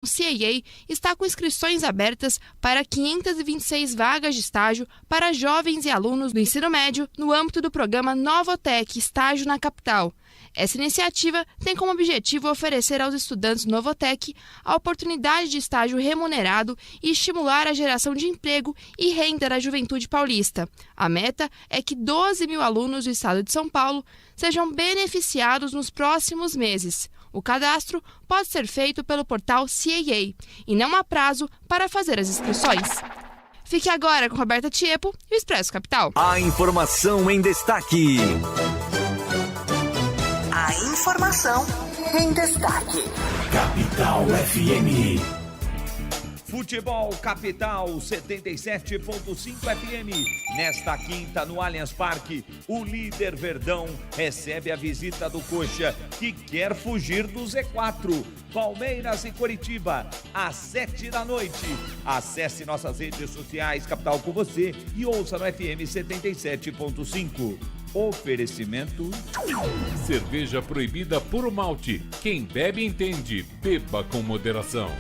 O CAA está com inscrições abertas para 526 vagas de estágio para jovens e alunos do ensino médio no âmbito do programa Novotec Estágio na Capital. Essa iniciativa tem como objetivo oferecer aos estudantes do Novotec a oportunidade de estágio remunerado e estimular a geração de emprego e renda da juventude paulista. A meta é que 12 mil alunos do estado de São Paulo sejam beneficiados nos próximos meses. O cadastro pode ser feito pelo portal CAA e não há prazo para fazer as inscrições. Fique agora com Roberta Tiepo e o Expresso Capital. A informação em destaque. A informação em destaque. Capital FM. Futebol Capital 77.5 FM. Nesta quinta, no Allianz Parque, o líder Verdão recebe a visita do Coxa, que quer fugir do Z4. Palmeiras e Coritiba, às 7h. Acesse nossas redes sociais, Capital com você, e ouça no FM 77.5. Oferecimento: cerveja proibida por malte. Quem bebe entende. Beba com moderação.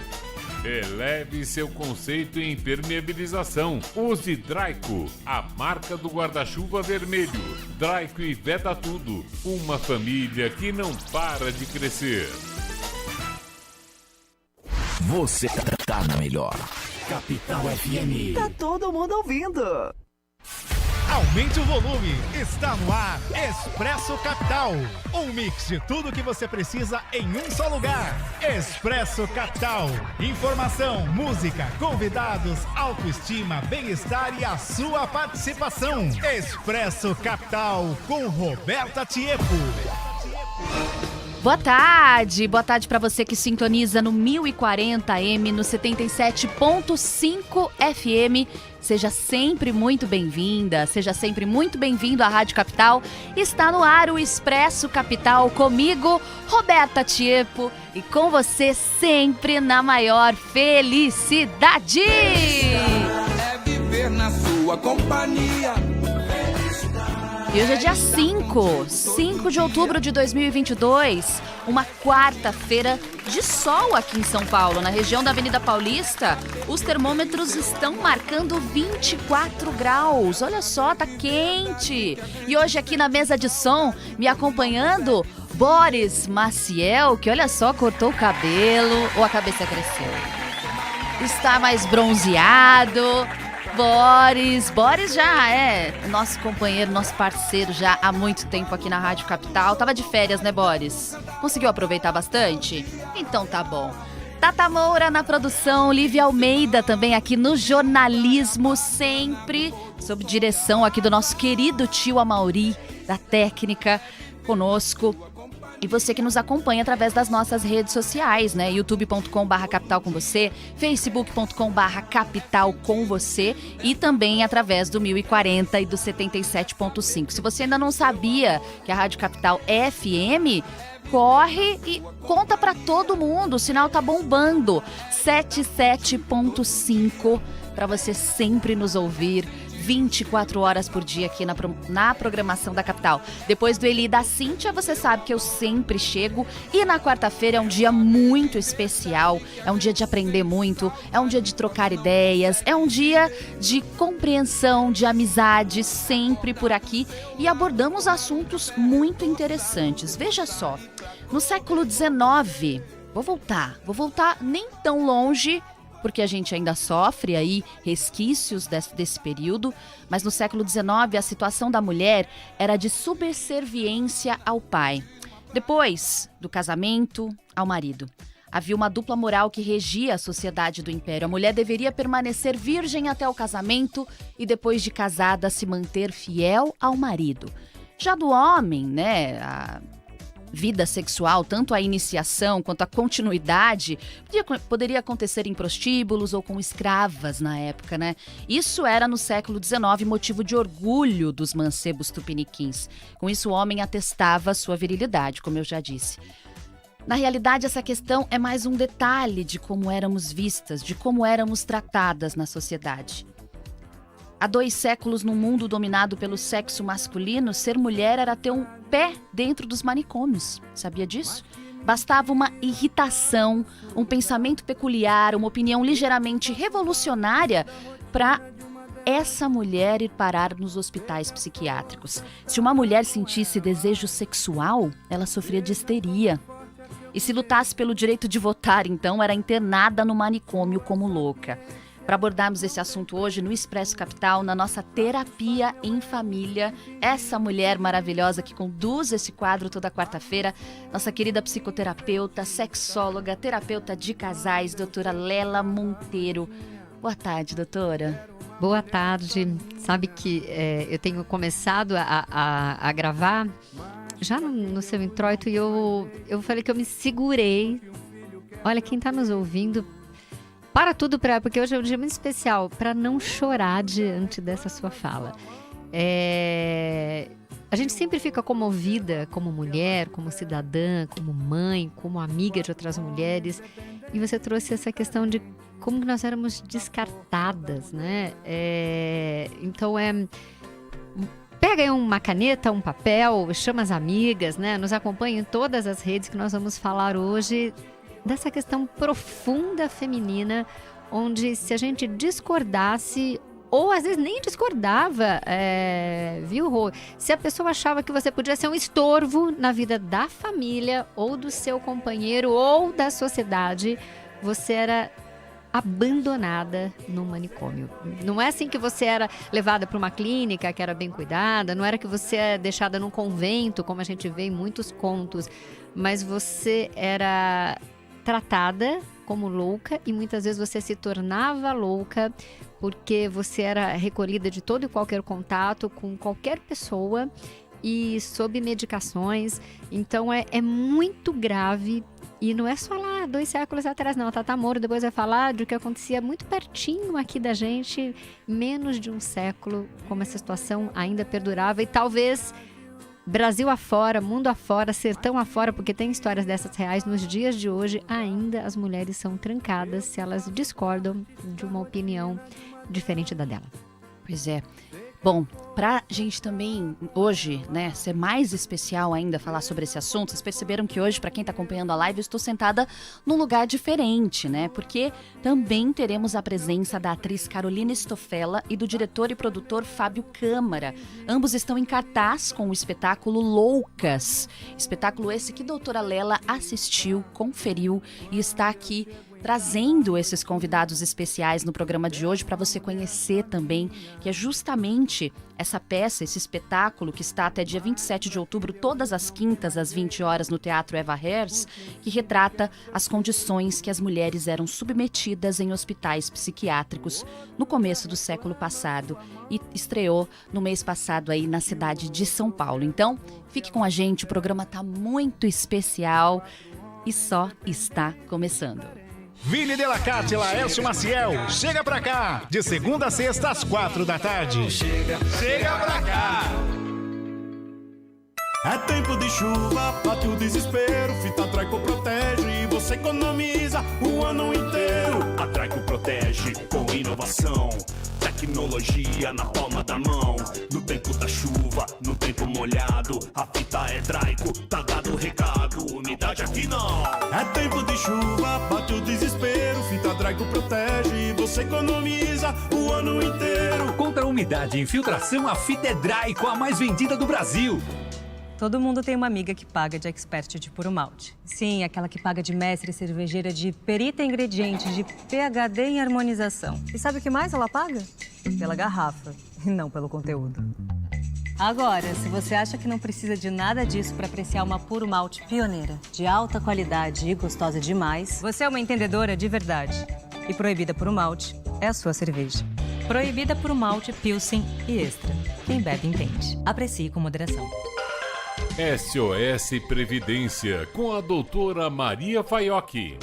Eleve seu conceito em impermeabilização. Use Draico, a marca do guarda-chuva vermelho. Draico e Veda Tudo, uma família que não para de crescer. Você tá na melhor. Capital FM. Tá todo mundo ouvindo. Aumente o volume, está no ar Expresso Capital, um mix de tudo que você precisa em um só lugar. Expresso Capital, informação, música, convidados, autoestima, bem-estar e a sua participação. Expresso Capital com Roberta Tiepo. Boa tarde para você que sintoniza no 1040M, no 77.5 FM. Seja sempre muito bem-vinda, seja sempre muito bem-vindo à Rádio Capital. Está no ar o Expresso Capital comigo, Roberta Tiepo, e com você sempre na maior felicidade. É viver na sua companhia. E hoje é dia 5 de outubro de 2022, uma quarta-feira de sol aqui em São Paulo. Na região da Avenida Paulista, os termômetros estão marcando 24 graus. Olha só, tá quente. E hoje aqui na mesa de som, me acompanhando, Boris Maciel, que olha só, cortou o cabelo ou a cabeça cresceu. Está mais bronzeado. Boris já é nosso companheiro, nosso parceiro já há muito tempo aqui na Rádio Capital. Tava de férias, né, Boris? Conseguiu aproveitar bastante? Então tá bom. Tata Moura na produção, Lívia Almeida também aqui no jornalismo, sempre sob direção aqui do nosso querido tio Amauri, da técnica, conosco. E você que nos acompanha através das nossas redes sociais, né? youtube.com/capital com você, facebook.com/capital com você e também através do 1040 e do 77.5. Se você ainda não sabia que a Rádio Capital é FM, corre e conta pra todo mundo, o sinal tá bombando. 77.5 para você sempre nos ouvir 24 horas por dia aqui na programação da Capital. Depois do Eli e da Cíntia, você sabe que eu sempre chego. E na quarta-feira é um dia muito especial, é um dia de aprender muito, é um dia de trocar ideias, é um dia de compreensão, de amizade, sempre por aqui. E abordamos assuntos muito interessantes. Veja só, no século XIX, vou voltar nem tão longe, porque a gente ainda sofre aí resquícios desse período, mas no século XIX a situação da mulher era de subserviência ao pai. Depois do casamento, ao marido. Havia uma dupla moral que regia a sociedade do Império. A mulher deveria permanecer virgem até o casamento e depois de casada se manter fiel ao marido. Já do homem, né, a vida sexual, tanto a iniciação quanto a continuidade, poderia acontecer em prostíbulos ou com escravas na época, né? Isso era no século XIX motivo de orgulho dos mancebos tupiniquins. Com isso o homem atestava sua virilidade, como eu já disse. Na realidade, essa questão é mais um detalhe de como éramos vistas, de como éramos tratadas na sociedade. Há 2 séculos, num mundo dominado pelo sexo masculino, ser mulher era ter um pé dentro dos manicômios. Sabia disso? Bastava uma irritação, um pensamento peculiar, uma opinião ligeiramente revolucionária para essa mulher ir parar nos hospitais psiquiátricos. Se uma mulher sentisse desejo sexual, ela sofria de histeria. E se lutasse pelo direito de votar, então, era internada no manicômio como louca. Para abordarmos esse assunto hoje no Expresso Capital, na nossa Terapia em Família, essa mulher maravilhosa que conduz esse quadro toda quarta-feira, nossa querida psicoterapeuta, sexóloga, terapeuta de casais, doutora Lela Monteiro. Boa tarde, doutora. Boa tarde. Sabe que eu tenho começado a gravar já no seu introito e eu falei que eu me segurei. Olha, quem está nos ouvindo, para tudo, porque hoje é um dia muito especial, para não chorar diante dessa sua fala. A gente sempre fica comovida como mulher, como cidadã, como mãe, como amiga de outras mulheres. E você trouxe essa questão de como que nós éramos descartadas, né? Então, pega aí uma caneta, um papel, chama as amigas, né? Nos acompanhe em todas as redes que nós vamos falar hoje dessa questão profunda feminina, onde se a gente discordasse, ou às vezes nem discordava, viu, Rô? Se a pessoa achava que você podia ser um estorvo na vida da família, ou do seu companheiro, ou da sociedade, você era abandonada no manicômio. Não é assim que você era levada para uma clínica que era bem cuidada, não era que você era deixada num convento, como a gente vê em muitos contos, mas você era tratada como louca e muitas vezes você se tornava louca porque você era recolhida de todo e qualquer contato com qualquer pessoa e sob medicações. Então é muito grave. E não é só lá 2 séculos atrás, não. A Tata Moro depois vai falar do que acontecia muito pertinho aqui da gente, menos de um século, como essa situação ainda perdurava. E talvez Brasil afora, mundo afora, sertão afora, porque tem histórias dessas reais. Nos dias de hoje, ainda as mulheres são trancadas se elas discordam de uma opinião diferente da dela. Pois é. Bom, pra gente também hoje, né, ser mais especial ainda falar sobre esse assunto, vocês perceberam que hoje, pra quem tá acompanhando a live, eu estou sentada num lugar diferente, né? Porque também teremos a presença da atriz Carolina Estofela e do diretor e produtor Fábio Câmara. Ambos estão em cartaz com o espetáculo Loucas. Espetáculo esse que a doutora Lela assistiu, conferiu e está aqui trazendo esses convidados especiais no programa de hoje para você conhecer também, que é justamente essa peça, esse espetáculo que está até dia 27 de outubro, todas as quintas às 20 horas no Teatro Eva Herz, que retrata as condições que as mulheres eram submetidas em hospitais psiquiátricos no começo do século passado e estreou no mês passado aí na cidade de São Paulo. Então, fique com a gente, o programa está muito especial e só está começando. Vini de la Carte, Laércio Maciel, chega pra cá, de segunda a sexta às 4 da tarde. Chega pra cá. É tempo de chuva, bate o desespero, Fita Draico protege e você economiza o ano inteiro. A Draico protege com inovação, tecnologia na palma da mão. No tempo da chuva, no tempo molhado, a fita é Draico, tá dado o recado, umidade aqui não. É tempo de chuva, bate o desespero, Fita Draico protege e você economiza o ano inteiro. Contra a umidade e infiltração, a fita é Draico, a mais vendida do Brasil. Todo mundo tem uma amiga que paga de expert de puro malte. Sim, aquela que paga de mestre cervejeira, de perita em ingredientes, de PhD em harmonização. E sabe o que mais ela paga? Pela garrafa, e não pelo conteúdo. Agora, se você acha que não precisa de nada disso para apreciar uma puro malte pioneira, de alta qualidade e gostosa demais, você é uma entendedora de verdade. E Proibida Puro Malte é a sua cerveja. Proibida Puro Malte, Pilsen e Extra. Quem bebe entende. Aprecie com moderação. SOS Previdência, com a doutora Maria Faiocchi.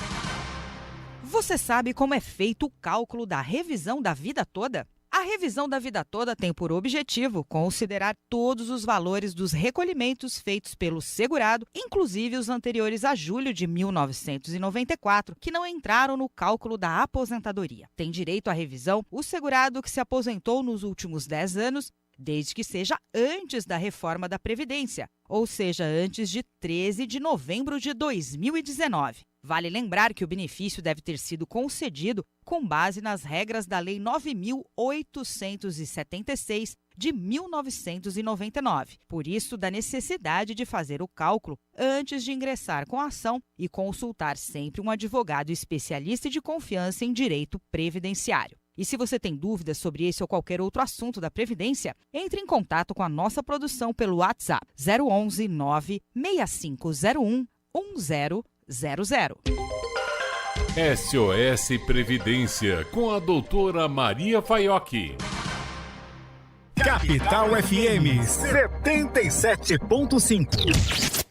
Você sabe como é feito o cálculo da revisão da vida toda? A revisão da vida toda tem por objetivo considerar todos os valores dos recolhimentos feitos pelo segurado, inclusive os anteriores a julho de 1994, que não entraram no cálculo da aposentadoria. Tem direito à revisão o segurado que se aposentou nos últimos 10 anos desde que seja antes da reforma da Previdência, ou seja, antes de 13 de novembro de 2019. Vale lembrar que o benefício deve ter sido concedido com base nas regras da Lei 9.876 de 1999. Por isso, da necessidade de fazer o cálculo antes de ingressar com a ação e consultar sempre um advogado especialista e de confiança em direito previdenciário. E se você tem dúvidas sobre esse ou qualquer outro assunto da Previdência, entre em contato com a nossa produção pelo WhatsApp 011 96501 1000. SOS Previdência, com a doutora Maria Faiocchi. Capital FM 77.5.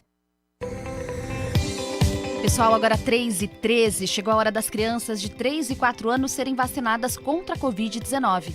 Pessoal, agora 3h13, chegou a hora das crianças de 3 e 4 anos serem vacinadas contra a Covid-19.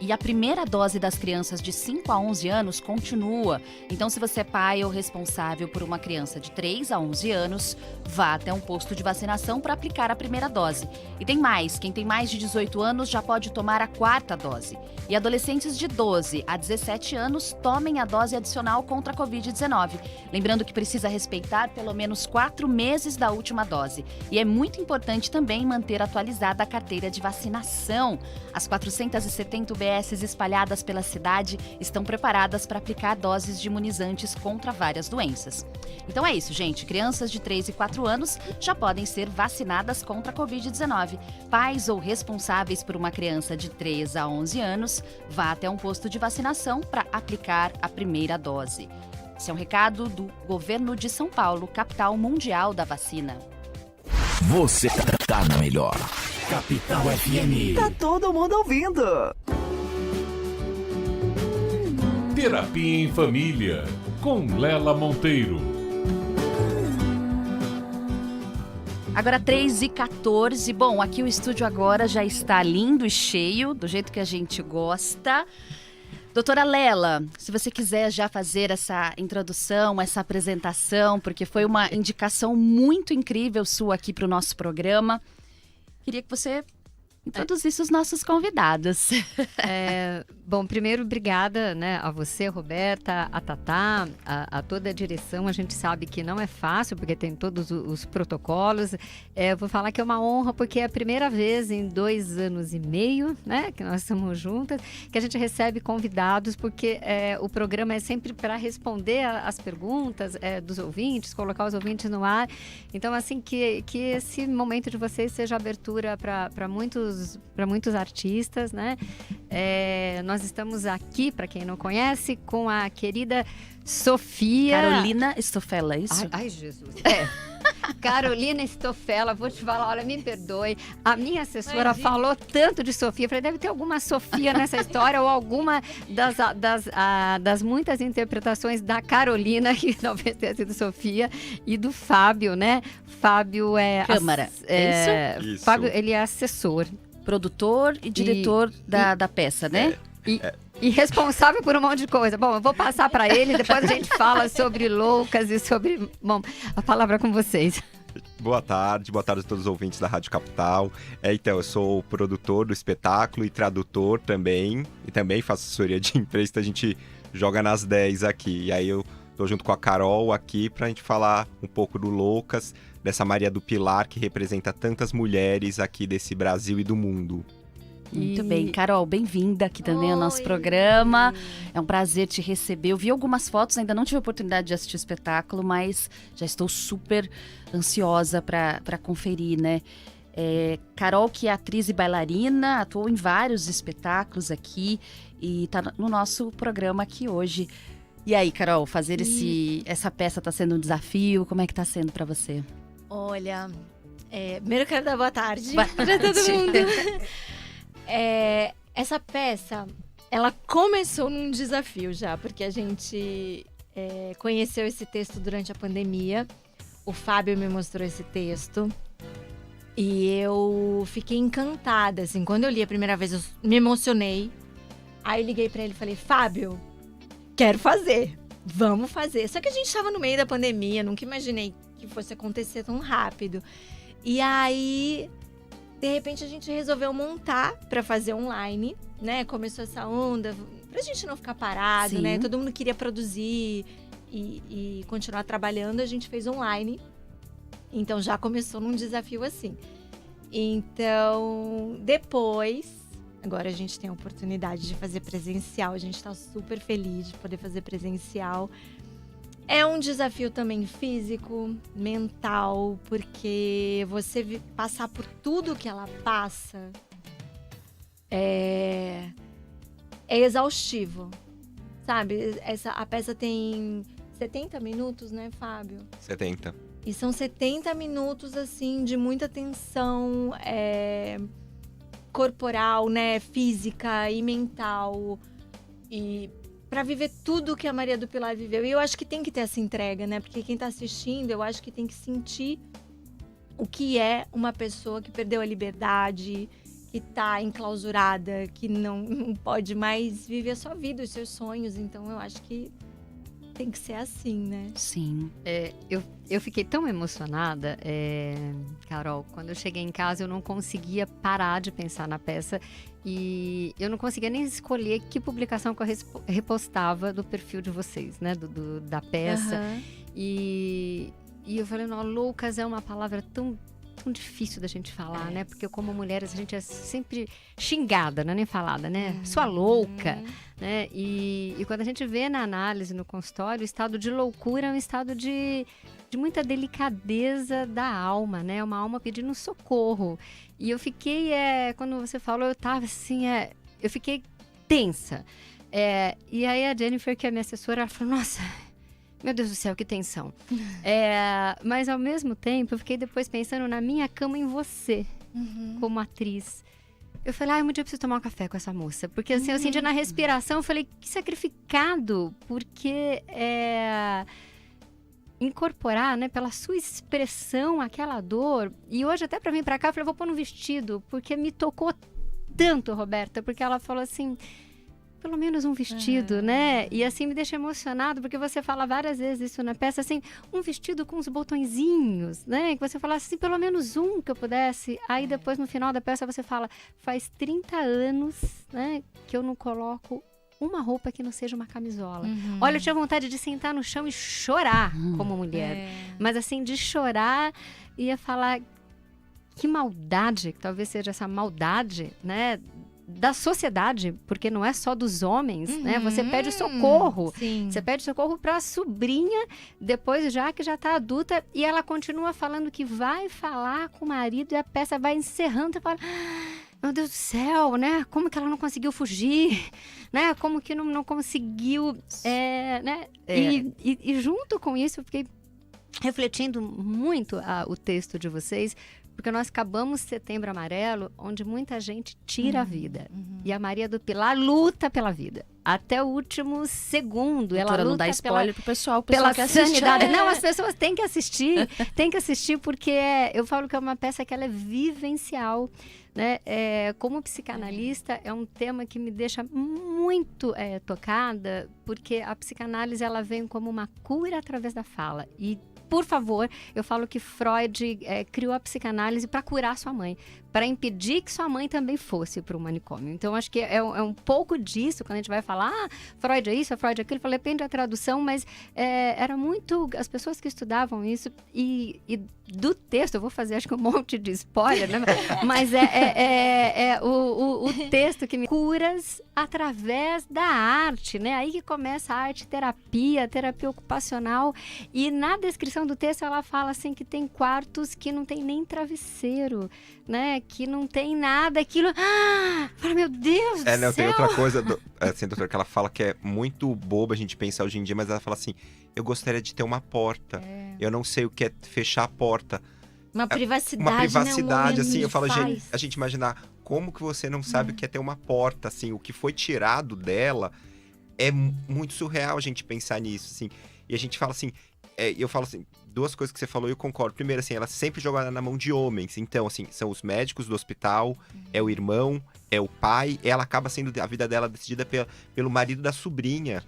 E a primeira dose das crianças de 5 a 11 anos continua. Então, se você é pai ou responsável por uma criança de 3 a 11 anos, vá até um posto de vacinação para aplicar a primeira dose. E tem mais, quem tem mais de 18 anos já pode tomar a 4ª dose. E adolescentes de 12 a 17 anos tomem a dose adicional contra a Covid-19. Lembrando que precisa respeitar pelo menos 4 meses da última dose. E é muito importante também manter atualizada a carteira de vacinação. As 470 UBSs espalhadas pela cidade estão preparadas para aplicar doses de imunizantes contra várias doenças. Então é isso, gente. Crianças de 3 e 4 anos já podem ser vacinadas contra a Covid-19. Pais ou responsáveis por uma criança de 3 a 11 anos, vá até um posto de vacinação para aplicar a primeira dose. Esse é um recado do Governo de São Paulo, capital mundial da vacina. Você tá na melhor. Capital FM. Tá todo mundo ouvindo. Terapia em Família, com Lela Monteiro. Agora 3h14. Bom, aqui o estúdio agora já está lindo e cheio, do jeito que a gente gosta. Doutora Lela, se você quiser já fazer essa introdução, essa apresentação, porque foi uma indicação muito incrível sua aqui para o nosso programa, queria que você introduzisse os nossos convidados. Bom, primeiro, obrigada, né, a você, Roberta, a Tatá, a toda a direção. A gente sabe que não é fácil, porque tem todos os protocolos. Vou falar que é uma honra, porque é a primeira vez em 2 anos e meio, né, que nós estamos juntas, que a gente recebe convidados, porque o programa é sempre para responder as perguntas dos ouvintes, colocar os ouvintes no ar. Então, assim, que esse momento de vocês seja abertura para muitos artistas, né? Nós estamos aqui, para quem não conhece, com a querida Sofia... Carolina Stofella, é isso? Ai, Jesus. Carolina Stofella, vou te falar, olha, me perdoe. A minha assessora falou tanto de Sofia. Eu falei, deve ter alguma Sofia nessa história ou alguma das muitas interpretações da Carolina, que talvez tenha sido Sofia, e do Fábio, né? Fábio é... Câmara, é isso? Fábio, ele é assessor. Produtor e diretor da peça, né? E responsável por um monte de coisa. Bom, eu vou passar para ele, depois a gente fala sobre Loucas e sobre... Bom, a palavra é com vocês. Boa tarde a todos os ouvintes da Rádio Capital. Então, eu sou produtor do espetáculo e tradutor também. E também faço assessoria de imprensa, a gente joga nas 10 aqui. E aí eu tô junto com a Carol aqui pra gente falar um pouco do Loucas, dessa Maria do Pilar que representa tantas mulheres aqui desse Brasil e do mundo. Muito bem, Carol, bem-vinda aqui também ao nosso programa. É um prazer te receber. Eu vi algumas fotos, ainda não tive a oportunidade de assistir o espetáculo, mas já estou super ansiosa para conferir, né? Carol, que é atriz e bailarina, atuou em vários espetáculos aqui e está no nosso programa aqui hoje. E aí, Carol, fazer essa peça está sendo um desafio? Como é que está sendo para você? Olha, primeiro eu quero dar boa tarde para todo mundo. Essa peça, ela começou num desafio já, porque a gente conheceu esse texto durante a pandemia. O Fábio me mostrou esse texto e eu fiquei encantada, assim. Quando eu li a primeira vez, eu me emocionei. Aí liguei pra ele e falei, Fábio, quero fazer, vamos fazer. Só que a gente tava no meio da pandemia, nunca imaginei que fosse acontecer tão rápido. E aí... De repente a gente resolveu montar para fazer online, né? Começou essa onda, pra gente não ficar parado, Sim. né? Todo mundo queria produzir e continuar trabalhando, a gente fez online. Então já começou num desafio assim. Então, depois, agora a gente tem a oportunidade de fazer presencial. A gente tá super feliz de poder fazer presencial. É um desafio também físico, mental, porque você passar por tudo que ela passa é exaustivo, sabe? A peça tem 70 minutos, né, Fábio? 70. E são 70 minutos, assim, de muita tensão corporal, né, física e mental. E para viver tudo que a Maria do Pilar viveu. E eu acho que tem que ter essa entrega, né? Porque quem tá assistindo, eu acho que tem que sentir o que é uma pessoa que perdeu a liberdade, que tá enclausurada, que não pode mais viver a sua vida, os seus sonhos. Então, eu acho que tem que ser assim, né? Sim. Eu fiquei tão emocionada, Carol, quando eu cheguei em casa eu não conseguia parar de pensar na peça e eu não conseguia nem escolher que publicação que eu repostava do perfil de vocês, né, da peça. Uhum. E eu falei, não, loucas é uma palavra tão difícil da gente falar, né? Porque como mulheres a gente é sempre xingada, não é nem falada, né? Sua louca, né? E quando a gente vê na análise, no consultório, o estado de loucura é um estado de muita delicadeza da alma, né? Uma alma pedindo socorro. E eu fiquei, quando você falou, eu tava assim, eu fiquei tensa. E aí a Jennifer, que é a minha assessora, ela falou, nossa, meu Deus do céu, que tensão. Mas ao mesmo tempo, eu fiquei depois pensando na minha cama em você, como atriz. Eu falei, um dia eu preciso tomar um café com essa moça. Porque assim, eu senti na respiração, eu falei, que sacrificado. Porque incorporar, né, pela sua expressão, aquela dor. E hoje até pra vir pra cá, eu falei, vou pôr no vestido. Porque me tocou tanto, Roberta. Porque ela falou assim, pelo menos um vestido, né? E assim me deixa emocionado, porque você fala várias vezes isso na peça, assim, um vestido com os botõezinhos, né? Que você fala assim, pelo menos um que eu pudesse. Aí depois, no final da peça, você fala, faz 30 anos, né, que eu não coloco uma roupa que não seja uma camisola. Olha, eu tinha vontade de sentar no chão e chorar como mulher. Mas assim, de chorar, ia falar, que maldade, que talvez seja essa maldade, né, da sociedade, porque não é só dos homens, né? Você pede socorro. Sim. Você pede socorro para a sobrinha, depois já que já tá adulta, e ela continua falando que vai falar com o marido e a peça vai encerrando. Você fala, meu Deus do céu, né? Como que ela não conseguiu fugir? Né? Como que não conseguiu, né? E junto com isso, eu fiquei refletindo muito o texto de vocês, porque nós acabamos Setembro Amarelo, onde muita gente tira a vida. E a Maria do Pilar luta pela vida. Até o último segundo. Doutora, ela luta não dá spoiler pro pessoal. Pela Que assiste. sanidade. Não, as pessoas têm que assistir, porque eu falo que é uma peça que ela é vivencial. Né? Como psicanalista, é um tema que me deixa muito tocada, porque a psicanálise ela vem como uma cura através da fala. E, por favor, eu falo que Freud criou a psicanálise para curar sua mãe, para impedir que sua mãe também fosse para o manicômio. Então, acho que é um pouco disso, quando a gente vai falar, Freud é isso, Freud é aquilo, falo, depende da tradução, mas era muito, as pessoas que estudavam isso, e do texto, eu vou fazer acho que um monte de spoiler, né? Mas o texto que me curas através da arte, né? Aí que começa a arte-terapia, terapia ocupacional, e na descrição do texto ela fala assim que tem quartos que não tem nem travesseiro, né? Que não tem nada, aquilo... fala, meu Deus do céu! Tem outra coisa, assim, doutora, que ela fala que é muito boba a gente pensar hoje em dia, mas ela fala assim, eu gostaria de ter uma porta, eu não sei o que é fechar a porta. Uma privacidade, uma privacidade, né? assim, eu falo, gente, a gente imaginar como que você não sabe o que é ter uma porta, assim, o que foi tirado dela é muito surreal a gente pensar nisso, assim. E a gente fala assim, eu falo assim, duas coisas que você falou e eu concordo. Primeiro, assim, ela sempre joga na mão de homens. Então, assim, são os médicos do hospital, é o irmão, é o pai. Ela acaba sendo a vida dela decidida pelo marido da sobrinha.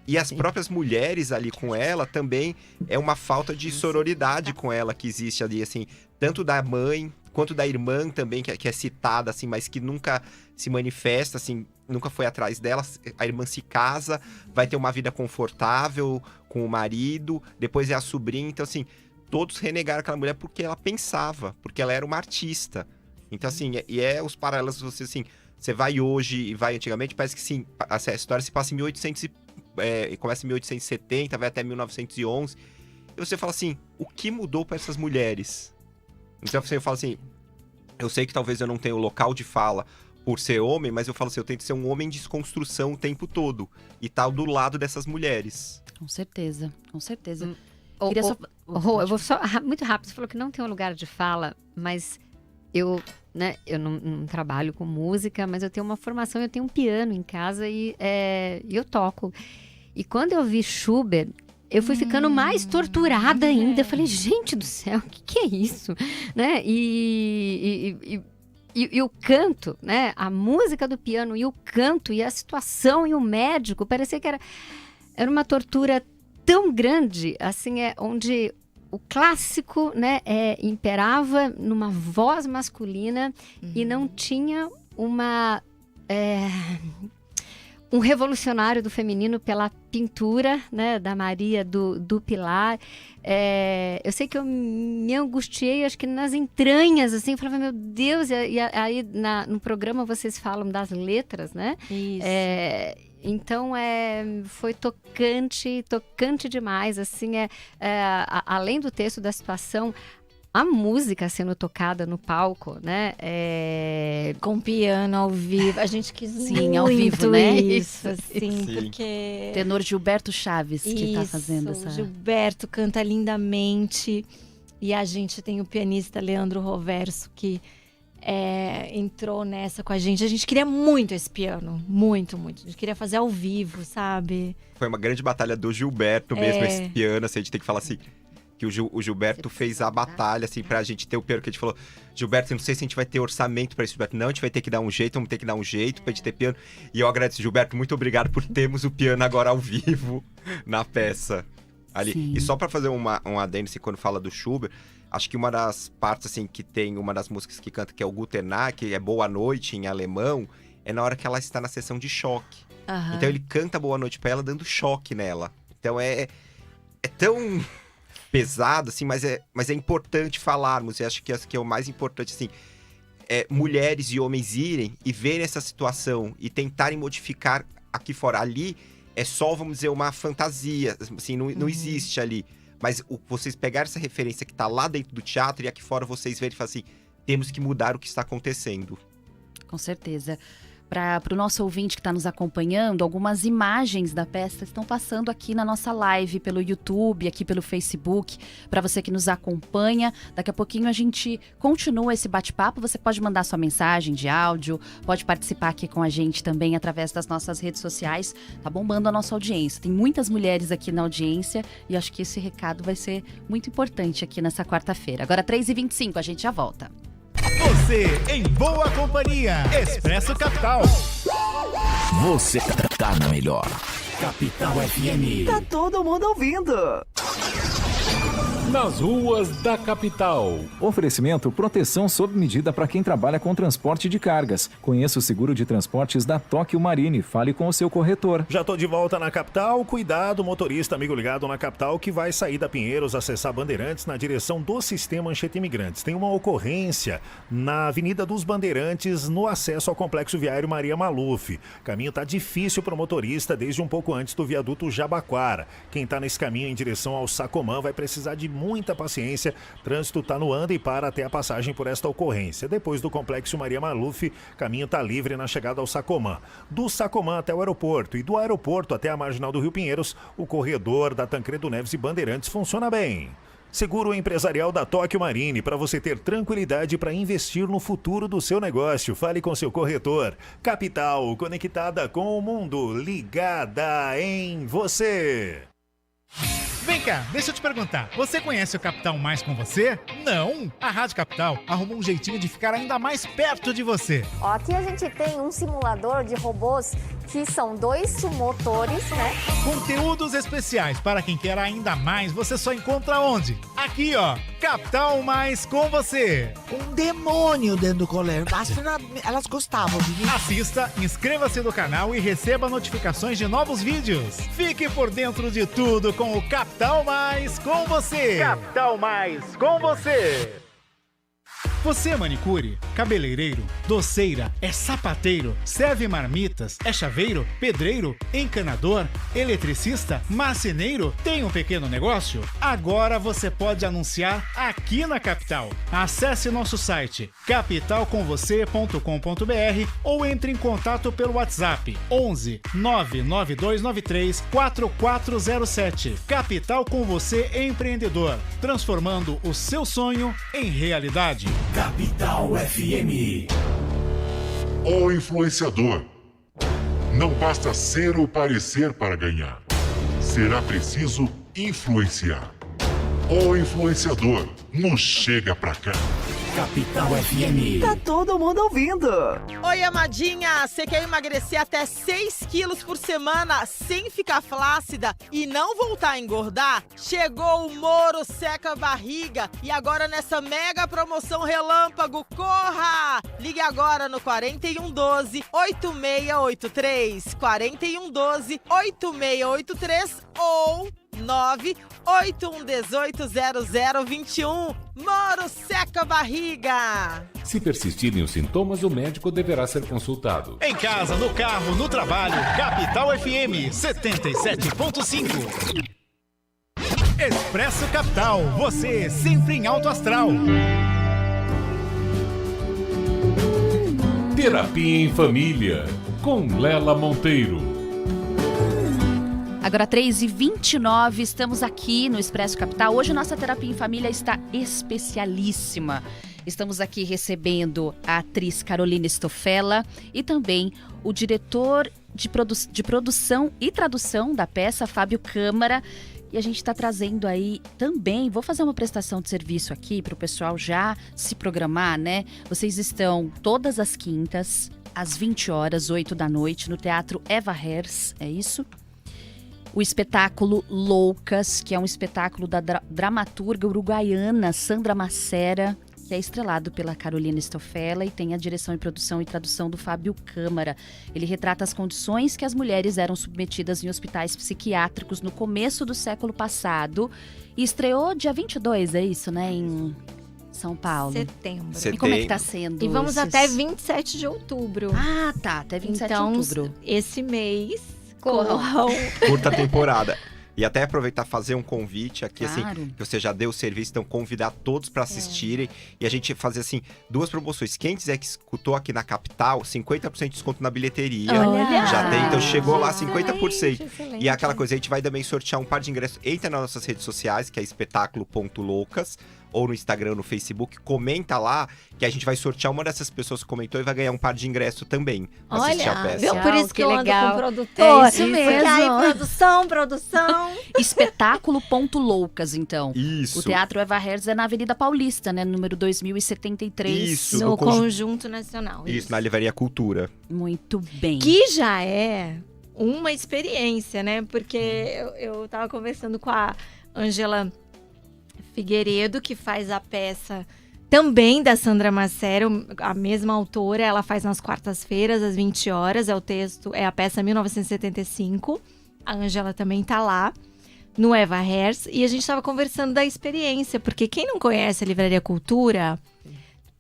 E as próprias mulheres ali com ela também é uma falta de sororidade com ela que existe ali, assim, tanto da mãe quanto da irmã também, que é citada, assim, mas que nunca se manifesta, assim, nunca foi atrás dela, a irmã se casa, vai ter uma vida confortável com o marido, depois é a sobrinha, então assim, todos renegaram aquela mulher porque ela pensava, porque ela era uma artista. Então assim, os paralelos, você assim, você vai hoje e vai antigamente, parece que sim, a história se passa em 1800 começa em 1870, vai até 1911, e você fala assim, o que mudou para essas mulheres? Então você fala assim, eu sei que talvez eu não tenha o local de fala por ser homem, mas eu falo assim, eu tento ser um homem de desconstrução o tempo todo. E tá do lado dessas mulheres. Com certeza, com certeza. Eu vou só, muito rápido, você falou que não tem um lugar de fala, mas eu não trabalho com música, mas eu tenho uma formação, eu tenho um piano em casa e eu toco. E quando eu vi Schubert, eu fui ficando mais torturada ainda. Eu falei, gente do céu, o que é isso? Né? E o canto, né? A música do piano e o canto e a situação e o médico, parecia que era uma tortura tão grande, assim, onde o clássico, né, imperava numa voz masculina e não tinha um revolucionário do feminino pela pintura, né, da Maria do Pilar. Eu sei que eu me angustiei, acho que nas entranhas, assim, eu falava, meu Deus, e aí no programa vocês falam das letras, né? Isso. Então, foi tocante demais, assim, além do texto da situação, a música sendo tocada no palco, né? Com piano ao vivo. A gente quis Sim, ao vivo, né? Isso, assim, porque... Tenor Gilberto Chaves que tá fazendo essa... Gilberto canta lindamente. E a gente tem o pianista Leandro Roverso, que entrou nessa com a gente. A gente queria muito esse piano. Muito, muito. A gente queria fazer ao vivo, sabe? Foi uma grande batalha do Gilberto mesmo, esse piano, assim, a gente tem que falar assim... Que o Gilberto fez a batalha, assim, pra gente ter o piano, que a gente falou, Gilberto, eu não sei se a gente vai ter orçamento pra isso, Gilberto. Não, a gente vai ter que dar um jeito, vamos ter que dar um jeito pra gente ter piano. E eu agradeço, Gilberto, muito obrigado por termos o piano agora ao vivo na peça. Ali. Sim. E só pra fazer um adendo, assim, quando fala do Schubert, acho que uma das partes, assim, que tem uma das músicas que canta, que é o Gute Nacht, que é Boa Noite em alemão, é na hora que ela está na sessão de choque. Aham. Então ele canta Boa Noite pra ela, dando choque nela. Então é tão... pesado, assim, mas é importante falarmos, e acho que é o mais importante, assim, mulheres e homens irem e verem essa situação e tentarem modificar aqui fora. Ali é só, vamos dizer, uma fantasia, assim, não existe ali, mas vocês pegarem essa referência que tá lá dentro do teatro e aqui fora vocês verem e falam assim, temos que mudar o que está acontecendo. Com certeza. Para o nosso ouvinte que está nos acompanhando, algumas imagens da peça estão passando aqui na nossa live pelo YouTube, aqui pelo Facebook, para você que nos acompanha. Daqui a pouquinho a gente continua esse bate-papo, você pode mandar sua mensagem de áudio, pode participar aqui com a gente também através das nossas redes sociais, tá bombando a nossa audiência. Tem muitas mulheres aqui na audiência e acho que esse recado vai ser muito importante aqui nessa quarta-feira. Agora 3h25, a gente já volta. Você em boa companhia. Expresso Capital. Você tá na melhor. Capital FM. Tá todo mundo ouvindo. Nas ruas da capital. Oferecimento proteção sob medida para quem trabalha com transporte de cargas. Conheça o seguro de transportes da Tóquio Marine. Fale com o seu corretor. Já tô de volta na capital. Cuidado, motorista amigo ligado na capital que vai sair da Pinheiros, acessar Bandeirantes na direção do Sistema Anchieta Imigrantes. Tem uma ocorrência na Avenida dos Bandeirantes, no acesso ao Complexo Viário Maria Maluf. O caminho tá difícil para o motorista desde um pouco antes do viaduto Jabaquara. Quem tá nesse caminho em direção ao Sacomã vai precisar de muita paciência. Trânsito tá no anda e para até a passagem por esta ocorrência. Depois do Complexo Maria Maluf, caminho tá livre na chegada ao Sacomã. Do Sacomã até o aeroporto e do aeroporto até a marginal do Rio Pinheiros, o corredor da Tancredo Neves e Bandeirantes funciona bem. Seguro empresarial da Tóquio Marine, para você ter tranquilidade para investir no futuro do seu negócio. Fale com seu corretor. Capital, conectada com o mundo, ligada em você. Vem cá, deixa eu te perguntar. Você conhece o Capital Mais com você? Não! A Rádio Capital arrumou um jeitinho de ficar ainda mais perto de você. Ó, aqui a gente tem um simulador de robôs que são 2 motores, né? Conteúdos especiais para quem quer ainda mais, você só encontra onde? Aqui, ó, Capital Mais com você. Um demônio dentro do colégio, mas elas gostavam de mim. Assista, inscreva-se no canal e receba notificações de novos vídeos. Fique por dentro de tudo com o Capital Mais com você. Capital Mais com você. Você é manicure, cabeleireiro, doceira, é sapateiro, serve marmitas, é chaveiro, pedreiro, encanador, eletricista, marceneiro, tem um pequeno negócio? Agora você pode anunciar aqui na Capital. Acesse nosso site capitalcomvocê.com.br ou entre em contato pelo WhatsApp 11 99293 4407. Capital com você empreendedor, transformando o seu sonho em realidade. Capital FM. O influenciador. Não basta ser ou parecer para ganhar. Será preciso influenciar. O influenciador. Não chega pra cá. Capital FM. Tá todo mundo ouvindo. Oi, amadinha. Você quer emagrecer até 6 quilos por semana sem ficar flácida e não voltar a engordar? Chegou o Moro Seca Barriga e agora nessa mega promoção relâmpago, corra! Ligue agora no 4112-8683, 4112-8683 ou 981180021. Moro Seca Barriga. Se persistirem os sintomas, o médico deverá ser consultado. Em casa, no carro, no trabalho, Capital FM 77.5. Expresso Capital, você sempre em alto astral. Terapia em Família, com Lela Monteiro. Agora 3h29, estamos aqui no Expresso Capital. Hoje nossa terapia em família está especialíssima. Estamos aqui recebendo a atriz Carolina Stoffella e também o diretor de produção e tradução da peça, Fábio Câmara. E a gente está trazendo aí também, vou fazer uma prestação de serviço aqui para o pessoal já se programar, né? Vocês estão todas as quintas, às 20 horas, 8 da noite, no Teatro Eva Herz, é isso? O espetáculo Loucas, que é um espetáculo da dramaturga uruguaiana Sandra Macera, que é estrelado pela Carolina Stoffella e tem a direção e produção e tradução do Fábio Câmara. Ele retrata as condições que as mulheres eram submetidas em hospitais psiquiátricos no começo do século passado e estreou dia 22, é isso, né, em São Paulo. Setembro. E como é que tá sendo? E vamos até 27 de outubro. Ah, tá, até 27 então, de outubro. Esse mês, corram. Curta temporada. E até aproveitar e fazer um convite aqui, Claro. assim, que você já deu o serviço, então convidar todos para assistirem. E a gente fazer, assim, 2 promoções. Quem quiser que escutou aqui na Capital, 50% de desconto na bilheteria. Olha! Já tem, então chegou lá 50%. Excelente. E aquela coisa, a gente vai também sortear um par de ingressos. Entra nas nossas redes sociais, que é espetáculo.loucas, ou no Instagram, no Facebook, comenta lá, que a gente vai sortear uma dessas pessoas que comentou e vai ganhar um par de ingresso também pra assistir a peça. Viu? Por isso que eu ando legal. com o produtor. É isso mesmo. Porque aí, produção. Espetáculo.loucas, então. Isso. O Teatro Eva Herz é na Avenida Paulista, né? Número 2073. Isso, No no Conjunto Nacional. Isso, na Livraria Cultura. Muito bem. Que já é uma experiência, né? Porque eu tava conversando com a Ângela Figueiredo, que faz a peça também da Sandra Macera, a mesma autora. Ela faz nas quartas-feiras, às 20 horas. É o texto, é a peça 1975. A Ângela também tá lá, no Eva Herz. E a gente tava conversando da experiência, porque quem não conhece a Livraria Cultura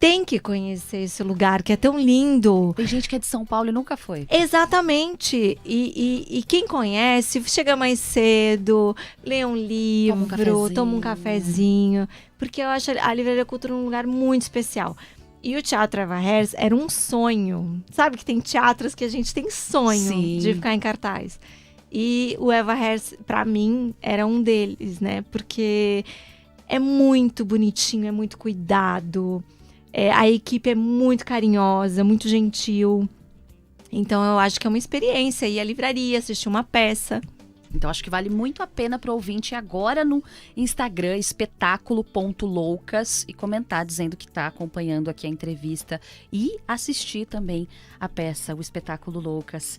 tem que conhecer esse lugar, que é tão lindo. Tem gente que é de São Paulo e nunca foi. Exatamente. E quem conhece, chega mais cedo, lê um livro, toma um cafezinho. Porque eu acho a Livraria Cultura um lugar muito especial. E o Teatro Eva Herz era um sonho. Sabe que tem teatros que a gente tem sonho Sim. de ficar em cartaz. E o Eva Herz, pra mim, era um deles, né? Porque é muito bonitinho, é muito cuidado. A equipe é muito carinhosa, muito gentil. Então eu acho que é uma experiência ir à livraria, assistir uma peça. Então, acho que vale muito a pena para o ouvinte ir agora no Instagram, espetáculo.loucas, e comentar dizendo que está acompanhando aqui a entrevista e assistir também a peça, o Espetáculo Loucas,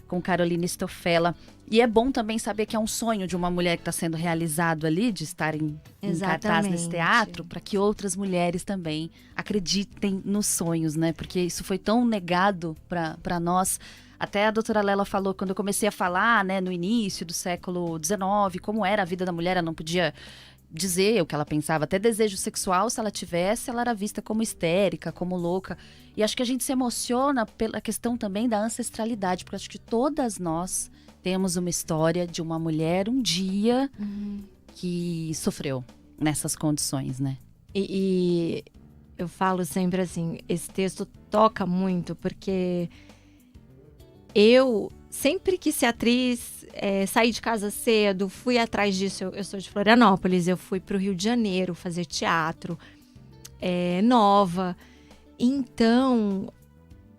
com Carolina Stofella. E é bom também saber que é um sonho de uma mulher que está sendo realizado ali, de estar em cartaz nesse teatro, para que outras mulheres também acreditem nos sonhos, né? Porque isso foi tão negado para nós. Até a doutora Lela falou, quando eu comecei a falar, né, no início do século XIX, como era a vida da mulher, ela não podia dizer o que ela pensava. Até desejo sexual, se ela tivesse, ela era vista como histérica, como louca. E acho que a gente se emociona pela questão também da ancestralidade, porque acho que todas nós temos uma história de uma mulher um dia que sofreu nessas condições, né? E eu falo sempre assim, esse texto toca muito, porque eu sempre quis ser atriz, saí de casa cedo, fui atrás disso. Eu sou de Florianópolis, eu fui para o Rio de Janeiro fazer teatro, Nova. Então,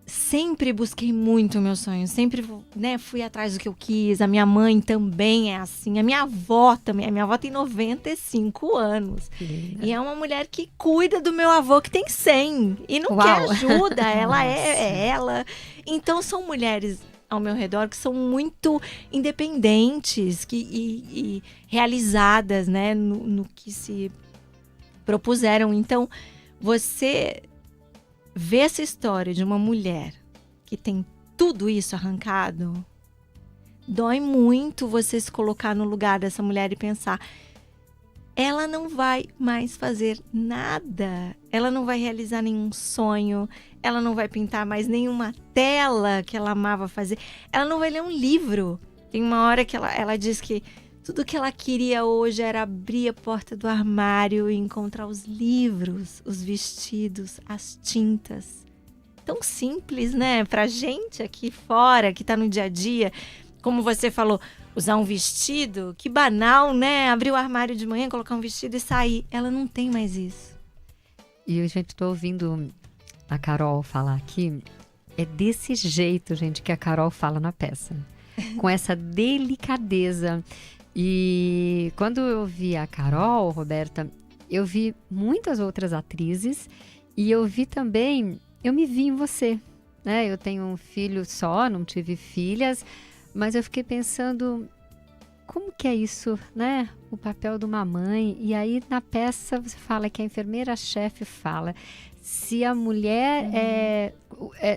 sempre busquei muito o meu sonho, sempre, né, fui atrás do que eu quis. A minha mãe também é assim, a minha avó também. A minha avó tem 95 anos. E é uma mulher que cuida do meu avô que tem 100 e não quer ajuda, ela é ela. Então, são mulheres ao meu redor que são muito independentes e realizadas, né, no que se propuseram. Então, você vê essa história de uma mulher que tem tudo isso arrancado, dói muito você se colocar no lugar dessa mulher e pensar, ela não vai mais fazer nada, ela não vai realizar nenhum sonho, ela não vai pintar mais nenhuma tela que ela amava fazer, ela não vai ler um livro. Tem uma hora que ela diz que tudo que ela queria hoje era abrir a porta do armário e encontrar os livros, os vestidos, as tintas. Tão simples, né? Pra gente aqui fora, que tá no dia a dia, como você falou, usar um vestido, que banal, né? Abrir o armário de manhã, colocar um vestido e sair. Ela não tem mais isso. E eu, gente, tô ouvindo a Carol falar aqui. É desse jeito, gente, que a Carol fala na peça. Com essa delicadeza. E quando eu vi a Carol, Roberta, eu vi muitas outras atrizes e eu vi também, eu me vi em você, né? Eu tenho um filho só, não tive filhas, mas eu fiquei pensando, como que é isso, né? O papel de uma mãe. E aí na peça você fala que a enfermeira-chefe fala, se a mulher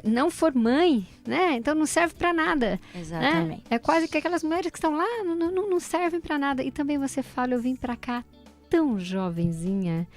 não for mãe, né? Então não serve para nada. Exatamente. Né? É quase que aquelas mulheres que estão lá não servem para nada. E também você fala, eu vim para cá tão jovenzinha.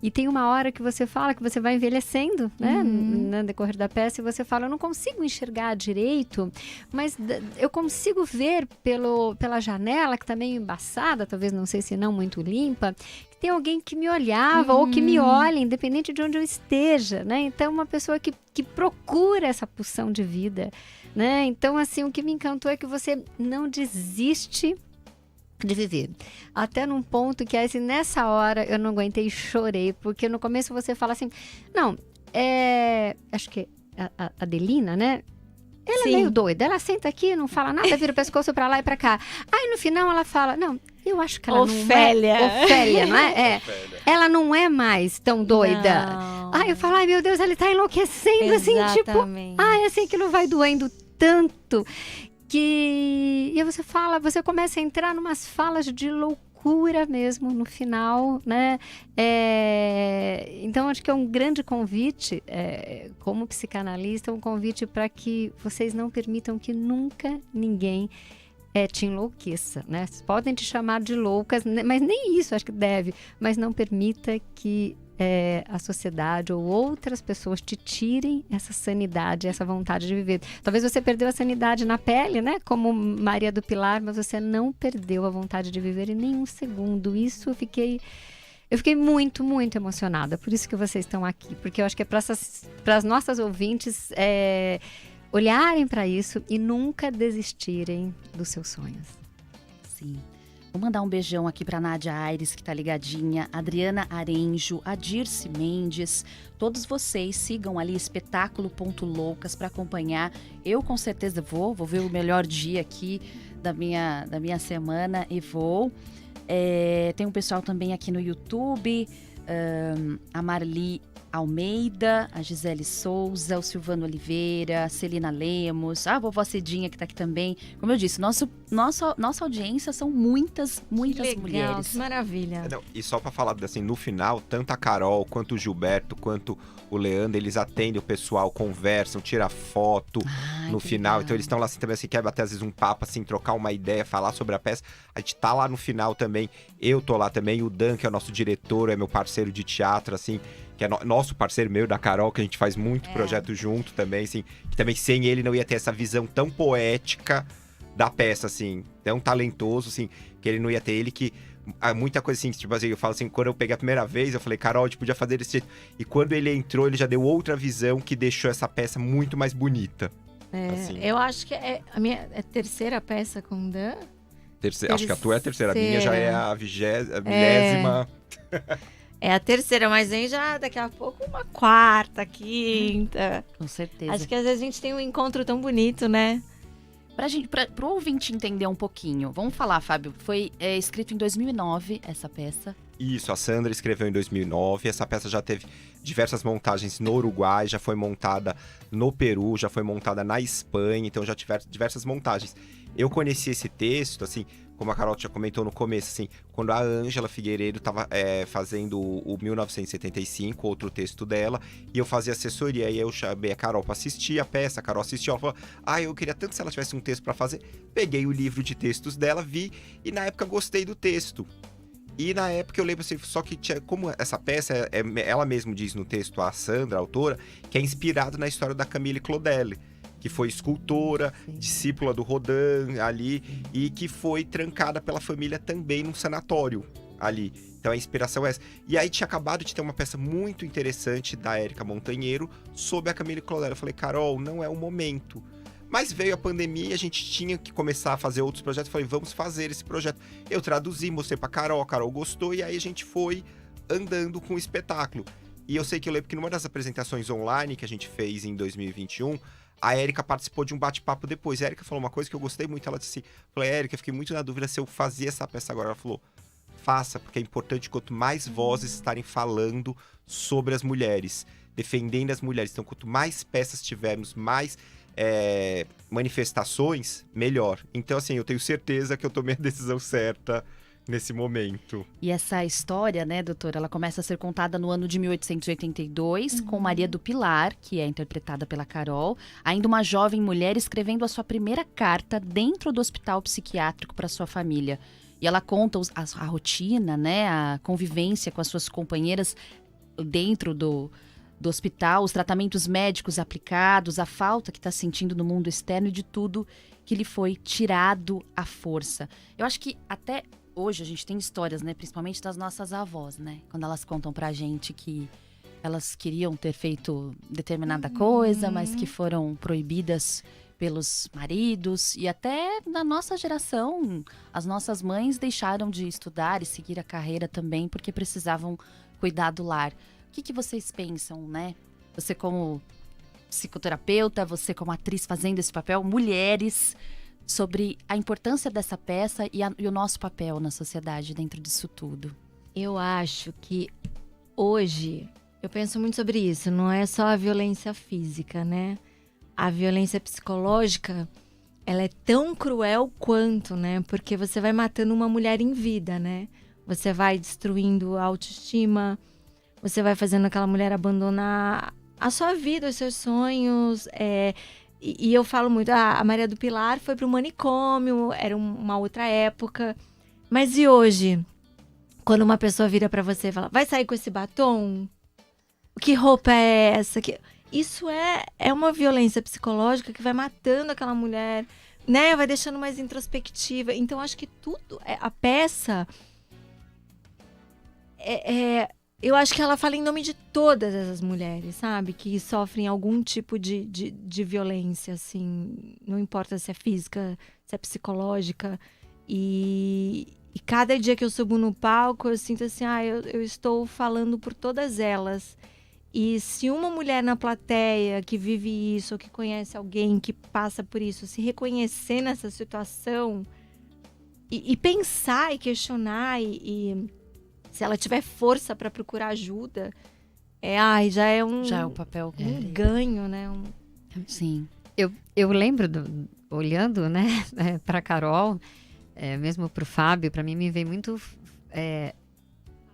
E tem uma hora que você fala que você vai envelhecendo, né? No decorrer da peça, e você fala, eu não consigo enxergar direito, mas eu consigo ver pela janela, que tá meio embaçada, talvez, não sei se não muito limpa, que tem alguém que me olhava ou que me olha, independente de onde eu esteja, né? Então, uma pessoa que procura essa pulsão de vida, né? Então, assim, o que me encantou é que você não desiste de viver. Até num ponto que assim, nessa hora eu não aguentei e chorei, porque no começo você fala assim, não, acho que a Adelina, né? Ela é meio doida, ela senta aqui, não fala nada, vira o pescoço pra lá e pra cá. Aí no final ela fala, não, eu acho que ela Ofélia. não é... Ofélia, não é? Ela não é mais tão doida. Ai, eu falo, ai meu Deus, ela tá enlouquecendo. Exatamente. Assim, tipo, ai, assim, aquilo vai doendo tanto. E aí você começa a entrar numas falas de loucura mesmo no final, né? Então, acho que é um grande convite, como psicanalista, um convite para que vocês não permitam que nunca ninguém te enlouqueça, né? Vocês podem te chamar de loucas, mas nem isso acho que deve, mas não permita que a sociedade ou outras pessoas te tirem essa sanidade, essa vontade de viver. Talvez você perdeu a sanidade na pele, né? Como Maria do Pilar, mas você não perdeu a vontade de viver em nenhum segundo. Isso eu fiquei muito, muito emocionada. Por isso que vocês estão aqui. Porque eu acho que é para as nossas ouvintes olharem para isso e nunca desistirem dos seus sonhos. Sim. Vou mandar um beijão aqui pra Nádia Aires, que tá ligadinha, Adriana Arenjo, a Dirce Mendes. Todos vocês sigam ali espetáculo.loucas para acompanhar. Eu com certeza vou ver o melhor dia aqui da minha semana e vou. Tem um pessoal também aqui no YouTube, a Marli Almeida, a Gisele Souza, o Silvano Oliveira, a Celina Lemos, a vovó Cidinha que tá aqui também. Como eu disse, nossa audiência são muitas Legal, mulheres. Que maravilha. Não, e só pra falar assim, no final, tanto a Carol, quanto o Gilberto, quanto o Leandro, eles atendem o pessoal, conversam, tiram foto no final. Então eles estão lá assim também, assim, quer bater às vezes um papo, assim, trocar uma ideia, falar sobre a peça. A gente tá lá no final também, eu tô lá também, o Dan, que é o nosso diretor, é meu parceiro de teatro, assim, que é nosso parceiro meu, da Carol, que a gente faz muito projeto junto também, assim, que também sem ele não ia ter essa visão tão poética da peça, assim, tão talentoso, assim, que ele não ia ter, ele que muita coisa assim, tipo assim, eu falo assim, quando eu peguei a primeira vez, eu falei, Carol, a gente podia fazer desse jeito, e quando ele entrou, ele já deu outra visão que deixou essa peça muito mais bonita. Assim. Eu acho que a minha terceira peça com o Dan. Acho que a tua é a terceira, a minha já é a 20ª. É a terceira, mas vem já daqui a pouco uma quarta, quinta. Com certeza. Acho que às vezes a gente tem um encontro tão bonito, né? Pro ouvinte entender um pouquinho, vamos falar, Fábio, foi escrito em 2009 essa peça. Isso, a Sandra escreveu em 2009, essa peça já teve diversas montagens no Uruguai, já foi montada no Peru, já foi montada na Espanha, então já tiveram diversas montagens. Eu conheci esse texto, assim, como a Carol já comentou no começo, assim, quando a Ângela Figueiredo estava fazendo o 1975, outro texto dela, e eu fazia assessoria, e eu chamei a Carol para assistir a peça, a Carol assistiu, ela falou, eu queria tanto se ela tivesse um texto para fazer. Peguei o livro de textos dela, vi, e na época gostei do texto. E na época eu lembro assim, só que como essa peça, ela mesma diz no texto, a Sandra, a autora, que é inspirado na história da Camille Claudel, que foi escultora, discípula do Rodin ali, e que foi trancada pela família também num sanatório ali. Então a inspiração é essa. E aí tinha acabado de ter uma peça muito interessante da Érica Montanheiro sobre a Camille Claudel. Eu falei, Carol, não é o momento. Mas veio a pandemia e a gente tinha que começar a fazer outros projetos. Eu falei, vamos fazer esse projeto. Eu traduzi, mostrei pra Carol, a Carol gostou, e aí a gente foi andando com o espetáculo. E eu sei que eu lembro que numa das apresentações online que a gente fez em 2021, a Érica participou de um bate-papo depois. A Érica falou uma coisa que eu gostei muito. Ela disse assim, falei, Érica, eu fiquei muito na dúvida se eu fazia essa peça agora. Ela falou, faça, porque é importante quanto mais vozes estarem falando sobre as mulheres, defendendo as mulheres. Então, quanto mais peças tivermos, mais manifestações, melhor. Então, assim, eu tenho certeza que eu tomei a decisão certa nesse momento. E essa história, né, doutora, ela começa a ser contada no ano de 1882, com Maria do Pilar, que é interpretada pela Carol, ainda uma jovem mulher escrevendo a sua primeira carta dentro do hospital psiquiátrico para sua família. E ela conta a rotina, né, a convivência com as suas companheiras dentro do hospital, os tratamentos médicos aplicados, a falta que está sentindo no mundo externo e de tudo que lhe foi tirado à força. Eu acho que até hoje a gente tem histórias, né, principalmente das nossas avós, né, quando elas contam pra gente que elas queriam ter feito determinada coisa, mas que foram proibidas pelos maridos, e até na nossa geração, as nossas mães deixaram de estudar e seguir a carreira também porque precisavam cuidar do lar. O que vocês pensam, né? Você como psicoterapeuta, você como atriz fazendo esse papel, mulheres, sobre a importância dessa peça e o nosso papel na sociedade dentro disso tudo. Eu acho que hoje, eu penso muito sobre isso, não é só a violência física, né? A violência psicológica, ela é tão cruel quanto, né? Porque você vai matando uma mulher em vida, né? Você vai destruindo a autoestima, você vai fazendo aquela mulher abandonar a sua vida, os seus sonhos. E eu falo muito, a Maria do Pilar foi pro manicômio, era uma outra época. Mas e hoje? Quando uma pessoa vira pra você e fala, vai sair com esse batom? Que roupa é essa? Isso é uma violência psicológica que vai matando aquela mulher, né? Vai deixando mais introspectiva. Então, acho que tudo... A peça... eu acho que ela fala em nome de todas essas mulheres, sabe? Que sofrem algum tipo de violência, assim. Não importa se é física, se é psicológica. E E cada dia que eu subo no palco, eu sinto assim, eu estou falando por todas elas. E se uma mulher na plateia que vive isso, ou que conhece alguém que passa por isso, se reconhecer nessa situação e pensar e questionar e se ela tiver força para procurar ajuda, já é um papel ganho, né? Sim. Eu lembro, olhando, né, para Carol, mesmo para o Fábio, para mim me vem muito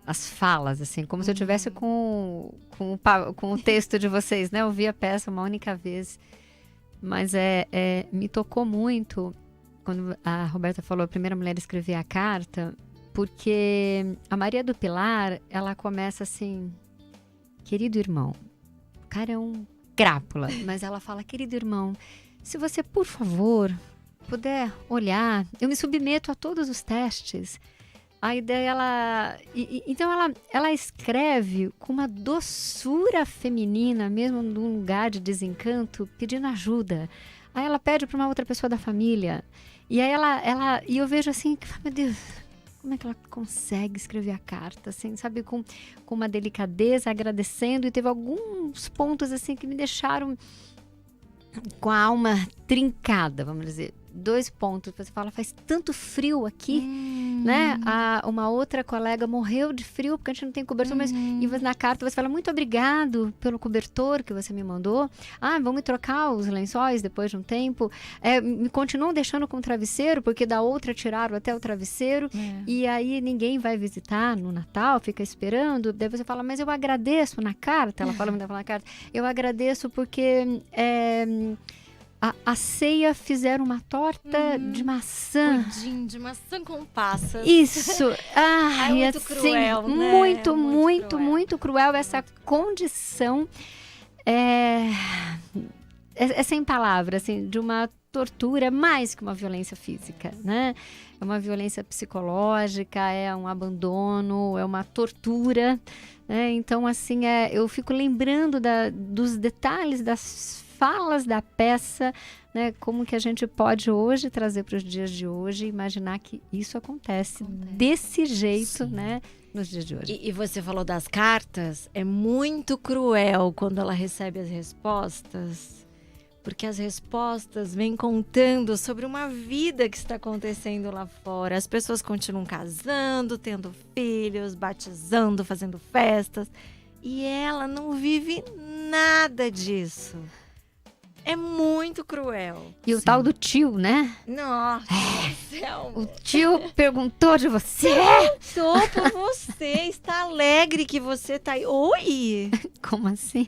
as falas, assim, como se eu tivesse com o texto de vocês, né? Eu vi a peça uma única vez, mas me tocou muito quando a Roberta falou a primeira mulher a escrever a carta, porque a Maria do Pilar, ela começa assim, querido irmão, o cara é um crápula, mas ela fala, querido irmão, se você, por favor, puder olhar, eu me submeto a todos os testes. A ideia, então ela escreve com uma doçura feminina, mesmo num lugar de desencanto, pedindo ajuda. Aí ela pede para uma outra pessoa da família. E aí e eu vejo assim, meu Deus, como é que ela consegue escrever a carta, assim, sabe, com uma delicadeza, agradecendo. E teve alguns pontos assim que me deixaram com a alma trincada, vamos dizer. 2 pontos, você fala, faz tanto frio aqui, né? Uma outra colega morreu de frio porque a gente não tem cobertor, mas e na carta você fala, muito obrigado pelo cobertor que você me mandou. Vamos trocar os lençóis depois de um tempo. Me continuam deixando com o travesseiro, porque da outra tiraram até o travesseiro, e aí ninguém vai visitar no Natal, fica esperando. Daí você fala, mas eu agradeço na carta, ela fala na carta, eu agradeço porque a ceia fizeram uma torta de maçã. Pudim de maçã com passas. Isso. É muito assim, cruel, né? Muito cruel essa condição. É sem palavras, assim, de uma tortura mais que uma violência física, né? É uma violência psicológica, é um abandono, é uma tortura, né? Então, assim, eu fico lembrando dos detalhes das falas da peça, né? Como que a gente pode hoje trazer para os dias de hoje e imaginar que isso acontece desse jeito, né? Nos dias de hoje. E você falou das cartas, é muito cruel quando ela recebe as respostas, porque as respostas vêm contando sobre uma vida que está acontecendo lá fora. As pessoas continuam casando, tendo filhos, batizando, fazendo festas, e ela não vive nada disso. É muito cruel. E o tal do tio, né? Nossa, céu. O tio perguntou de você. Perguntou por você. Está alegre que você tá aí. Oi! Como assim?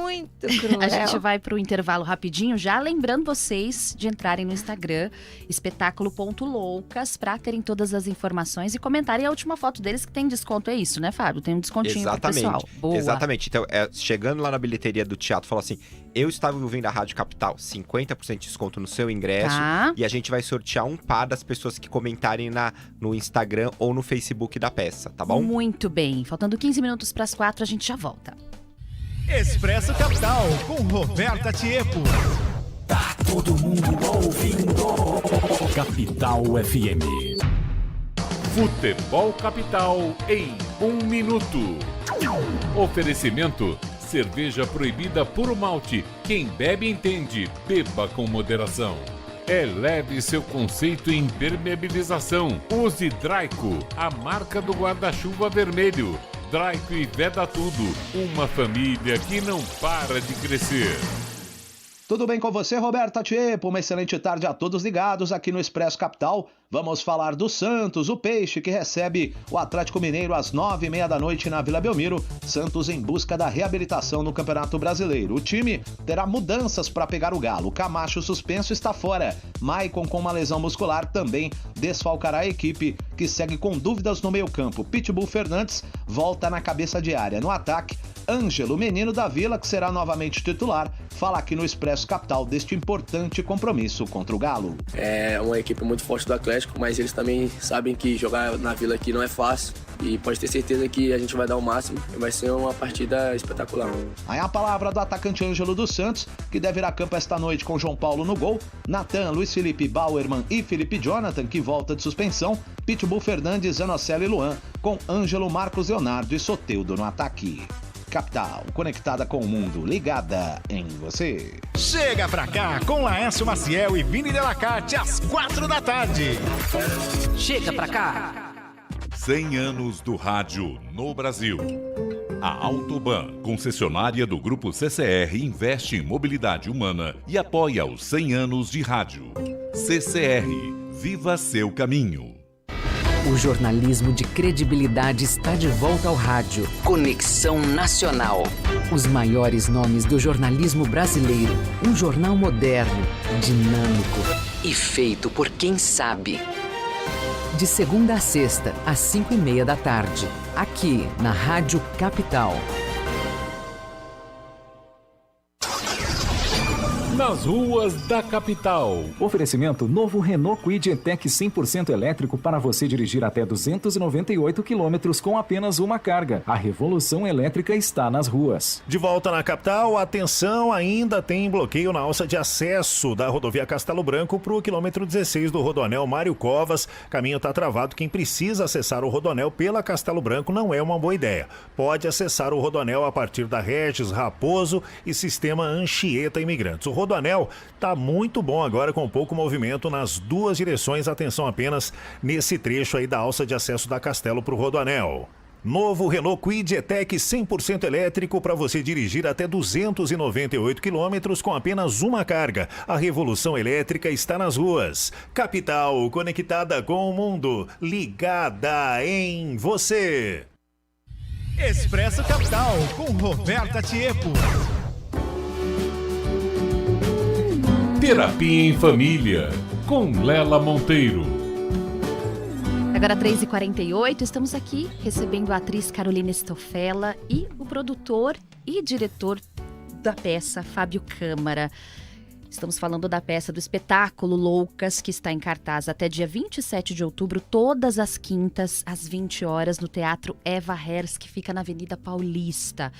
Muito cruel. A gente vai pro intervalo rapidinho, já lembrando vocês de entrarem no Instagram, espetáculo.loucas, para terem todas as informações e comentarem a última foto deles, que tem desconto, é isso, né, Fábio? Tem um descontinho pro pessoal. Boa. Exatamente. Então, chegando lá na bilheteria do teatro, fala assim, eu estava ouvindo a Rádio Capital, 50% de desconto no seu ingresso, e a gente vai sortear um par das pessoas que comentarem no Instagram ou no Facebook da peça, tá bom? Muito bem. Faltando 15 minutos para as 4, a gente já volta. Expresso Capital, com Roberta Tiepo. Tá todo mundo ouvindo. Capital FM. Futebol Capital em 1 minuto. Oferecimento: cerveja proibida puro malte. Quem bebe entende. Beba com moderação. Eleve seu conceito em impermeabilização. Use Draico, a marca do guarda-chuva vermelho. Draico e Veda Tudo, uma família que não para de crescer. Tudo bem com você, Roberta Tiepo? Uma excelente tarde a todos ligados aqui no Expresso Capital. Vamos falar do Santos, o Peixe, que recebe o Atlético Mineiro às 9h30 da noite na Vila Belmiro. Santos em busca da reabilitação no Campeonato Brasileiro. O time terá mudanças para pegar o Galo. Camacho suspenso está fora. Maicon, com uma lesão muscular, também desfalcará a equipe, que segue com dúvidas no meio-campo. Pitbull Fernandes volta na cabeça de área. No ataque, Ângelo, menino da Vila, que será novamente titular, fala aqui no Expresso Capital deste importante compromisso contra o Galo. É uma equipe muito forte do Atlético, mas eles também sabem que jogar na Vila aqui não é fácil e pode ter certeza que a gente vai dar o máximo e vai ser uma partida espetacular. Aí a palavra do atacante Ângelo dos Santos, que deve ir a campo esta noite com João Paulo no gol, Natan, Luiz Felipe, Bauerman e Felipe Jonathan, que volta de suspensão, Pitbull Fernandes, Zanocelo e Luan, com Ângelo, Marcos Leonardo e Soteldo no ataque. Capital, conectada com o mundo, ligada em você. Chega pra cá com Laércio Maciel e Vini Delacarte às 4 da tarde. Chega pra cá. 100 anos do rádio no Brasil. A Autoban, concessionária do Grupo CCR, investe em mobilidade humana e apoia os 100 anos de rádio. CCR, viva seu caminho. O jornalismo de credibilidade está de volta ao rádio. Conexão Nacional. Os maiores nomes do jornalismo brasileiro. Um jornal moderno, dinâmico e feito por quem sabe. De segunda a sexta, às 5:30 da tarde. Aqui, na Rádio Capital. Nas ruas da capital. Oferecimento novo Renault Kwid E-Tech 100% elétrico para você dirigir até 298 quilômetros com apenas uma carga. A revolução elétrica está nas ruas. De volta na capital, atenção, ainda tem bloqueio na alça de acesso da rodovia Castelo Branco para o quilômetro 16 do Rodoanel Mário Covas. Caminho está travado. Quem precisa acessar o Rodoanel pela Castelo Branco não é uma boa ideia. Pode acessar o Rodoanel a partir da Regis, Raposo e Sistema Anchieta Imigrantes. O Rodoanel está muito bom agora com pouco movimento nas duas direções. Atenção apenas nesse trecho aí da alça de acesso da Castelo para o Rodoanel. Novo Renault Kwid E-Tech 100% elétrico para você dirigir até 298 quilômetros com apenas uma carga. A revolução elétrica está nas ruas. Capital, conectada com o mundo, ligada em você. Expresso Capital com Roberta Tiepo. Terapia em Família, com Lela Monteiro. Agora 3h48, estamos aqui recebendo a atriz Carolina Estofela e o produtor e diretor da peça, Fábio Câmara. Estamos falando da peça do espetáculo Loucas, que está em cartaz até dia 27 de outubro, todas as quintas, às 20 horas, no Teatro Eva Herz, que fica na Avenida Paulista.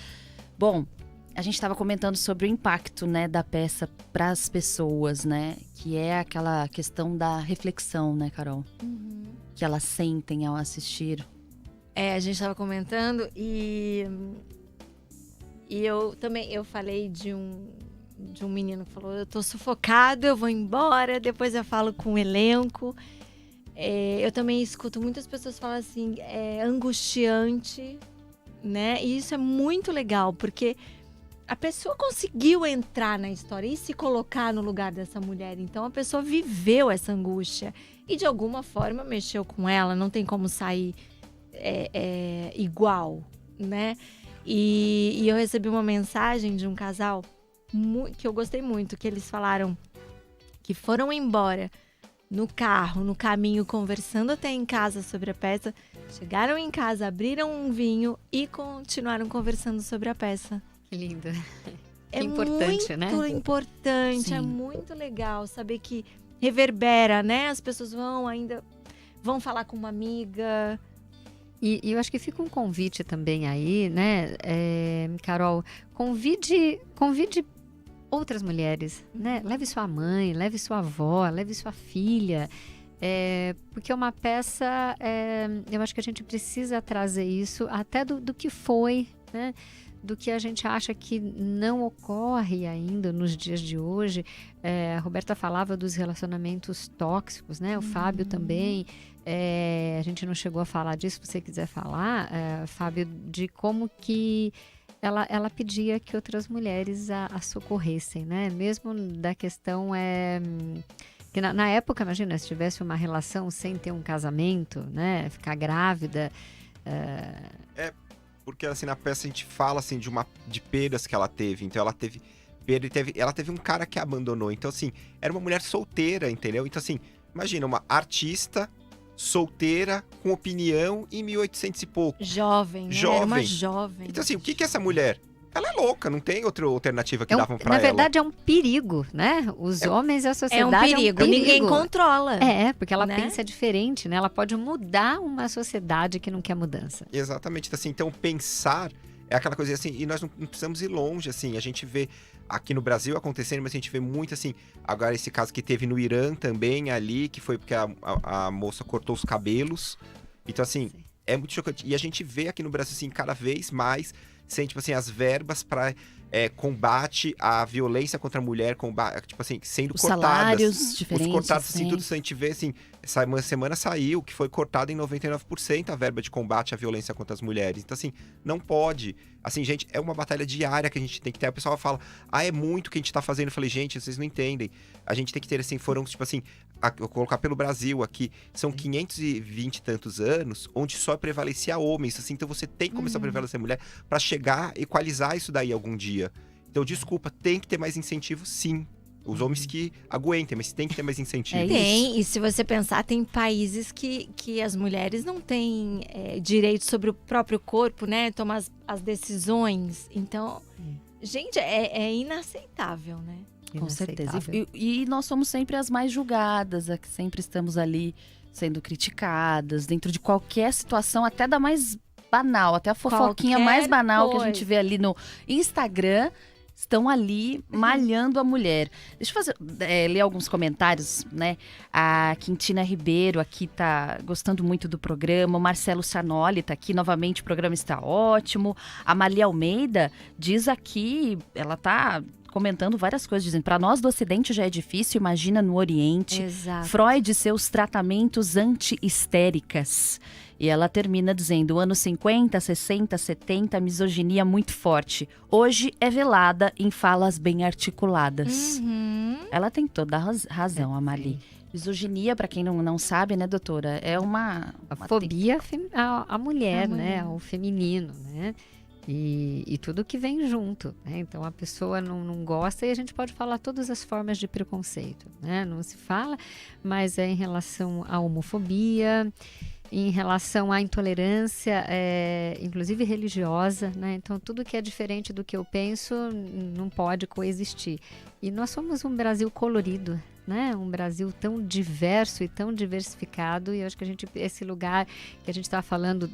Bom, a gente estava comentando sobre o impacto, né, da peça para as pessoas, né? Que é aquela questão da reflexão, né, Carol? Uhum. Que elas sentem ao assistir. A gente estava comentando e eu falei de um menino que falou: eu tô sufocado, eu vou embora, depois eu falo com o elenco. Eu também escuto muitas pessoas falar assim, é angustiante, né? E isso é muito legal, porque a pessoa conseguiu entrar na história e se colocar no lugar dessa mulher. Então, a pessoa viveu essa angústia e, de alguma forma, mexeu com ela. Não tem como sair igual, né? E eu recebi uma mensagem de um casal que eu gostei muito, que eles falaram que foram embora no carro, no caminho, conversando até em casa sobre a peça. Chegaram em casa, abriram um vinho e continuaram conversando sobre a peça. Que lindo. É importante, muito né? Importante, Sim. É muito legal saber que reverbera, né? As pessoas vão falar com uma amiga. E eu acho que fica um convite também aí, né, Carol? Convide outras mulheres, né? Leve sua mãe, leve sua avó, leve sua filha. Porque é uma peça, eu acho que a gente precisa trazer isso até do que foi, né? Do que a gente acha que não ocorre ainda nos dias de hoje. A Roberta falava dos relacionamentos tóxicos, né? O Fábio também. A gente não chegou a falar disso, se você quiser falar, Fábio, de como que ela pedia que outras mulheres a socorressem, né? Mesmo da questão que na época, imagina, se tivesse uma relação sem ter um casamento, né? Ficar grávida. Porque assim, na peça a gente fala assim de perdas que ela teve. Então ela teve perda e ela teve um cara que a abandonou. Então assim, era uma mulher solteira, entendeu? Então assim, imagina, uma artista solteira, com opinião em 1800 e pouco. Jovem, né? Era uma jovem. Então assim, o que essa mulher? ela é louca, não tem outra alternativa que davam pra ela. Na verdade, é um perigo, né? Os homens e a sociedade é um perigo. Ninguém controla. Porque ela pensa diferente, né? Ela pode mudar uma sociedade que não quer mudança. Exatamente, assim, então pensar é aquela coisa assim, e nós não precisamos ir longe, assim, a gente vê aqui no Brasil acontecendo, mas a gente vê muito assim, agora esse caso que teve no Irã também ali, que foi porque a moça cortou os cabelos, então assim, é muito chocante, e a gente vê aqui no Brasil assim, cada vez mais, sem, tipo assim, as verbas para combate à violência contra a mulher, tipo assim, sendo os cortadas. Salários diferentes. Os cortados, assim, tudo isso a gente vê, assim, essa semana saiu que foi cortada em 99% a verba de combate à violência contra as mulheres. Então, assim, não pode. Assim, gente, é uma batalha diária que a gente tem que ter. O pessoal fala, é muito que a gente tá fazendo. Eu falei, gente, vocês não entendem. A gente tem que ter, assim, foram, tipo assim, eu colocar pelo Brasil aqui, são 520 e tantos anos, onde só prevalecia homens, assim, então você tem que começar a prevalecer mulher para chegar a equalizar isso daí algum dia. Então, desculpa, tem que ter mais incentivo, sim. Os homens que aguentem, mas tem que ter mais incentivo. Tem, e se você pensar, tem países que as mulheres não têm direito sobre o próprio corpo, né? Tomar as decisões. Então, gente, é inaceitável, né? Com certeza. E nós somos sempre as mais julgadas, que sempre estamos ali sendo criticadas, dentro de qualquer situação, até da mais banal, até a fofoquinha mais banal que a gente vê ali no Instagram. Estão ali malhando a mulher. Deixa eu ler alguns comentários, né? A Quintina Ribeiro aqui tá gostando muito do programa. O Marcelo Sanoli tá aqui novamente, o programa está ótimo. A Malia Almeida diz aqui, ela tá comentando várias coisas, dizendo, para nós do Ocidente já é difícil, imagina no Oriente. Exato. Freud e seus tratamentos anti-histéricas. E ela termina dizendo, anos 50, 60, 70, misoginia muito forte. Hoje é velada em falas bem articuladas. Ela tem toda a razão, a Mali. Misoginia, para quem não sabe, né, doutora, é uma fobia à mulher, né, ao feminino, né? E tudo que vem junto, né? Então a pessoa não gosta e a gente pode falar todas as formas de preconceito, né? Não se fala, mas é em relação à homofobia, em relação à intolerância, inclusive religiosa, né? Então tudo que é diferente do que eu penso não pode coexistir. E nós somos um Brasil colorido, né? Um Brasil tão diverso e tão diversificado, e eu acho que esse lugar que a gente está falando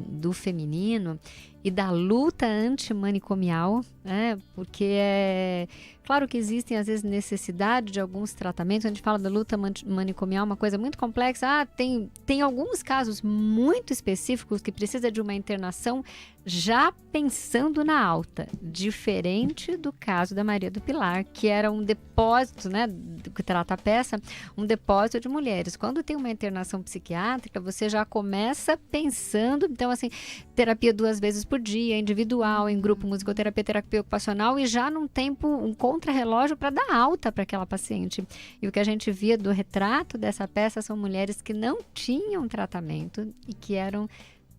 do feminino e da luta antimanicomial, né? Porque claro que existem às vezes necessidade de alguns tratamentos. A gente fala da luta manicomial, uma coisa muito complexa. Tem alguns casos muito específicos que precisa de uma internação já pensando na alta, diferente do caso da Maria do Pilar, que era um depósito, né, que trata a peça, um depósito de mulheres. Quando tem uma internação psiquiátrica, você já começa pensando, então assim, terapia 2 vezes por dia, individual, em grupo, musicoterapia, terapia ocupacional, e já num tempo, um contrarrelógio para dar alta para aquela paciente. E o que a gente via do retrato dessa peça são mulheres que não tinham tratamento e que eram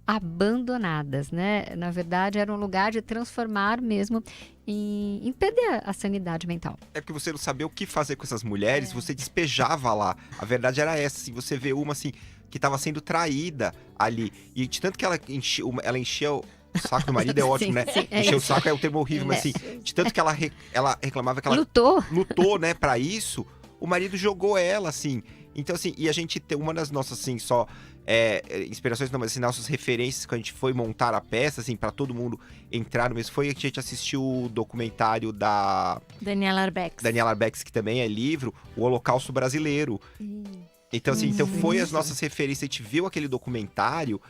abandonadas, né? Na verdade, era um lugar de transformar mesmo em perder a sanidade mental. É porque você não sabia o que fazer com essas mulheres, você despejava lá. A verdade era essa, assim, você vê uma assim que estava sendo traída ali, e de tanto que ela enchia o saco do marido, é ótimo, né? Encher o saco é um termo horrível, mas assim, de tanto que ela reclamava que ela lutou, né, pra isso, o marido jogou ela, assim. Então, assim, e a gente tem uma das nossas, assim, inspirações, não, mas assim, nossas referências quando a gente foi montar a peça, assim, pra todo mundo entrar no mesmo, foi que a gente assistiu o documentário da Daniela Arbex, que também é livro, O Holocausto Brasileiro. Então, assim, foi as nossas referências, a gente viu aquele documentário,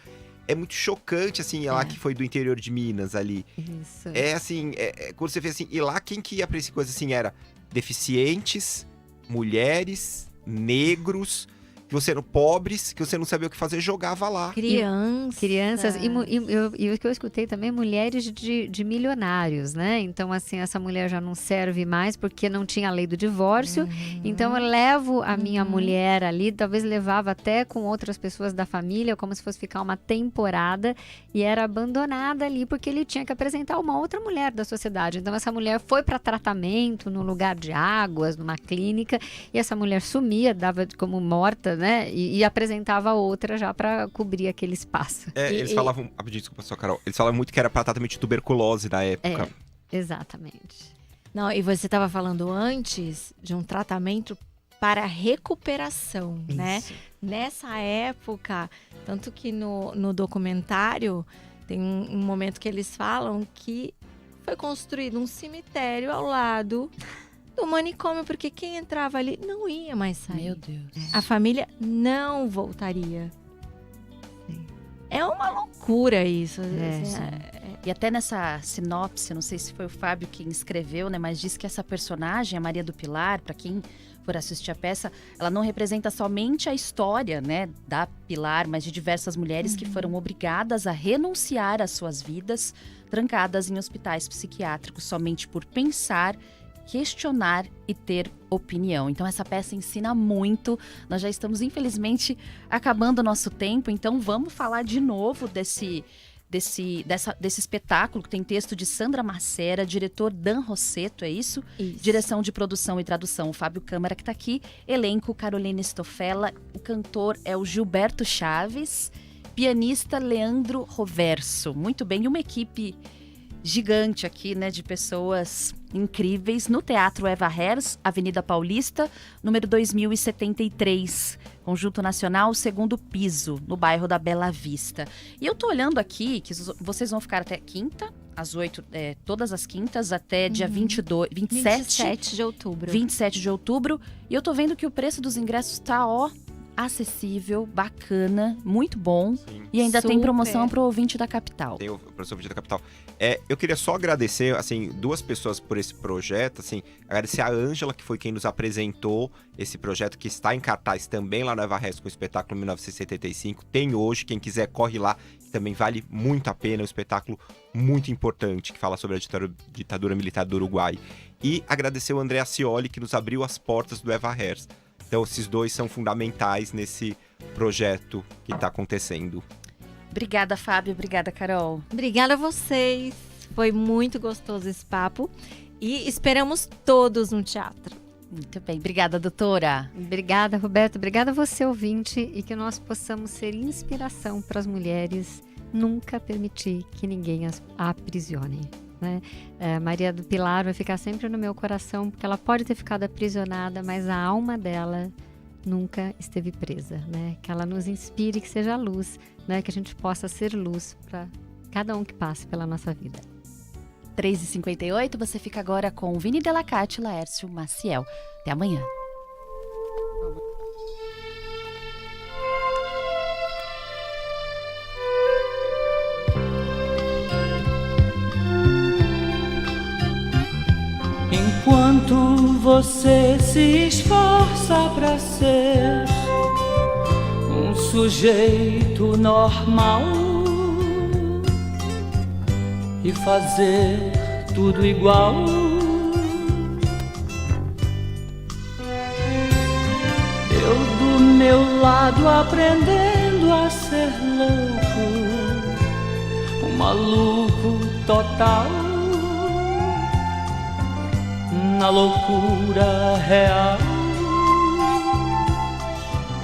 é muito chocante, assim, lá que foi do interior de Minas, ali. Isso. Assim, quando você vê assim, e lá quem que ia pra esse coisa, assim, era deficientes, mulheres, negros, que você eram pobres, que você não sabia o que fazer, jogava lá. Crianças. E o que eu escutei também, mulheres de milionários, né? Então, assim, essa mulher já não serve mais porque não tinha a lei do divórcio. Então, eu levo a minha mulher ali, talvez levava até com outras pessoas da família, como se fosse ficar uma temporada, e era abandonada ali porque ele tinha que apresentar uma outra mulher da sociedade. Então, essa mulher foi para tratamento no lugar de águas, numa clínica, e essa mulher sumia, dava como morta, né? né? E apresentava outra já para cobrir aquele espaço. Eles falavam, desculpa só, Carol, eles falavam muito que era para tratamento de tuberculose na época. Exatamente. Não, e você estava falando antes de um tratamento para recuperação, né? Nessa época, tanto que no documentário tem um momento que eles falam que foi construído um cemitério ao lado do manicômio, porque quem entrava ali não ia mais sair. Meu Deus. A família não voltaria. É uma loucura isso. E até nessa sinopse, não sei se foi o Fábio quem escreveu, né? Mas diz que essa personagem, a Maria do Pilar, para quem for assistir a peça, ela não representa somente a história, né, da Pilar, mas de diversas mulheres que foram obrigadas a renunciar às suas vidas, trancadas em hospitais psiquiátricos somente por pensar, questionar e ter opinião. Então essa peça ensina muito. Nós já estamos, infelizmente, acabando o nosso tempo, então vamos falar de novo desse espetáculo, que tem texto de Sandra Macera, diretor Dan Rosseto, é isso? Direção de produção e tradução, o Fábio Câmara, que está aqui, elenco Carolina Stofella, o cantor é o Gilberto Chaves, pianista Leandro Roverso. Muito bem, e uma equipe gigante aqui, né, de pessoas incríveis, no Teatro Eva Herz, Avenida Paulista, número 2073, Conjunto Nacional, segundo piso, no bairro da Bela Vista. E eu tô olhando aqui, que vocês vão ficar até quinta, às 8, todas as quintas, até dia 27 de outubro. 27 de outubro, e eu tô vendo que o preço dos ingressos tá, acessível, bacana, muito bom. Sim. E ainda tem promoção pro ouvinte da capital. Tem o professor ouvinte da capital. Eu queria só agradecer, assim, duas pessoas por esse projeto, assim, agradecer a Ângela, que foi quem nos apresentou esse projeto, que está em cartaz também lá no Eva Herz com o espetáculo 1975. Tem hoje, quem quiser corre lá, também vale muito a pena, é um espetáculo muito importante, que fala sobre a ditadura militar do Uruguai. E agradecer o André Ascioli, que nos abriu as portas do Eva Herz. Então, esses dois são fundamentais nesse projeto que está acontecendo. Obrigada, Fábio. Obrigada, Carol. Obrigada a vocês. Foi muito gostoso esse papo. E esperamos todos no teatro. Muito bem. Obrigada, doutora. Obrigada, Roberto. Obrigada a você, ouvinte. E que nós possamos ser inspiração para as mulheres. Nunca permitir que ninguém as aprisione. Né? Maria do Pilar vai ficar sempre no meu coração, porque ela pode ter ficado aprisionada, mas a alma dela nunca esteve presa, né? Que ela nos inspire, que seja luz, né? Que a gente possa ser luz para cada um que passe pela nossa vida. 3h58, você fica agora com Vini Delacate e Laércio Maciel. Até amanhã. Enquanto você se esforça pra ser um sujeito normal e fazer tudo igual, eu do meu lado aprendendo a ser louco, um maluco total. Na loucura real,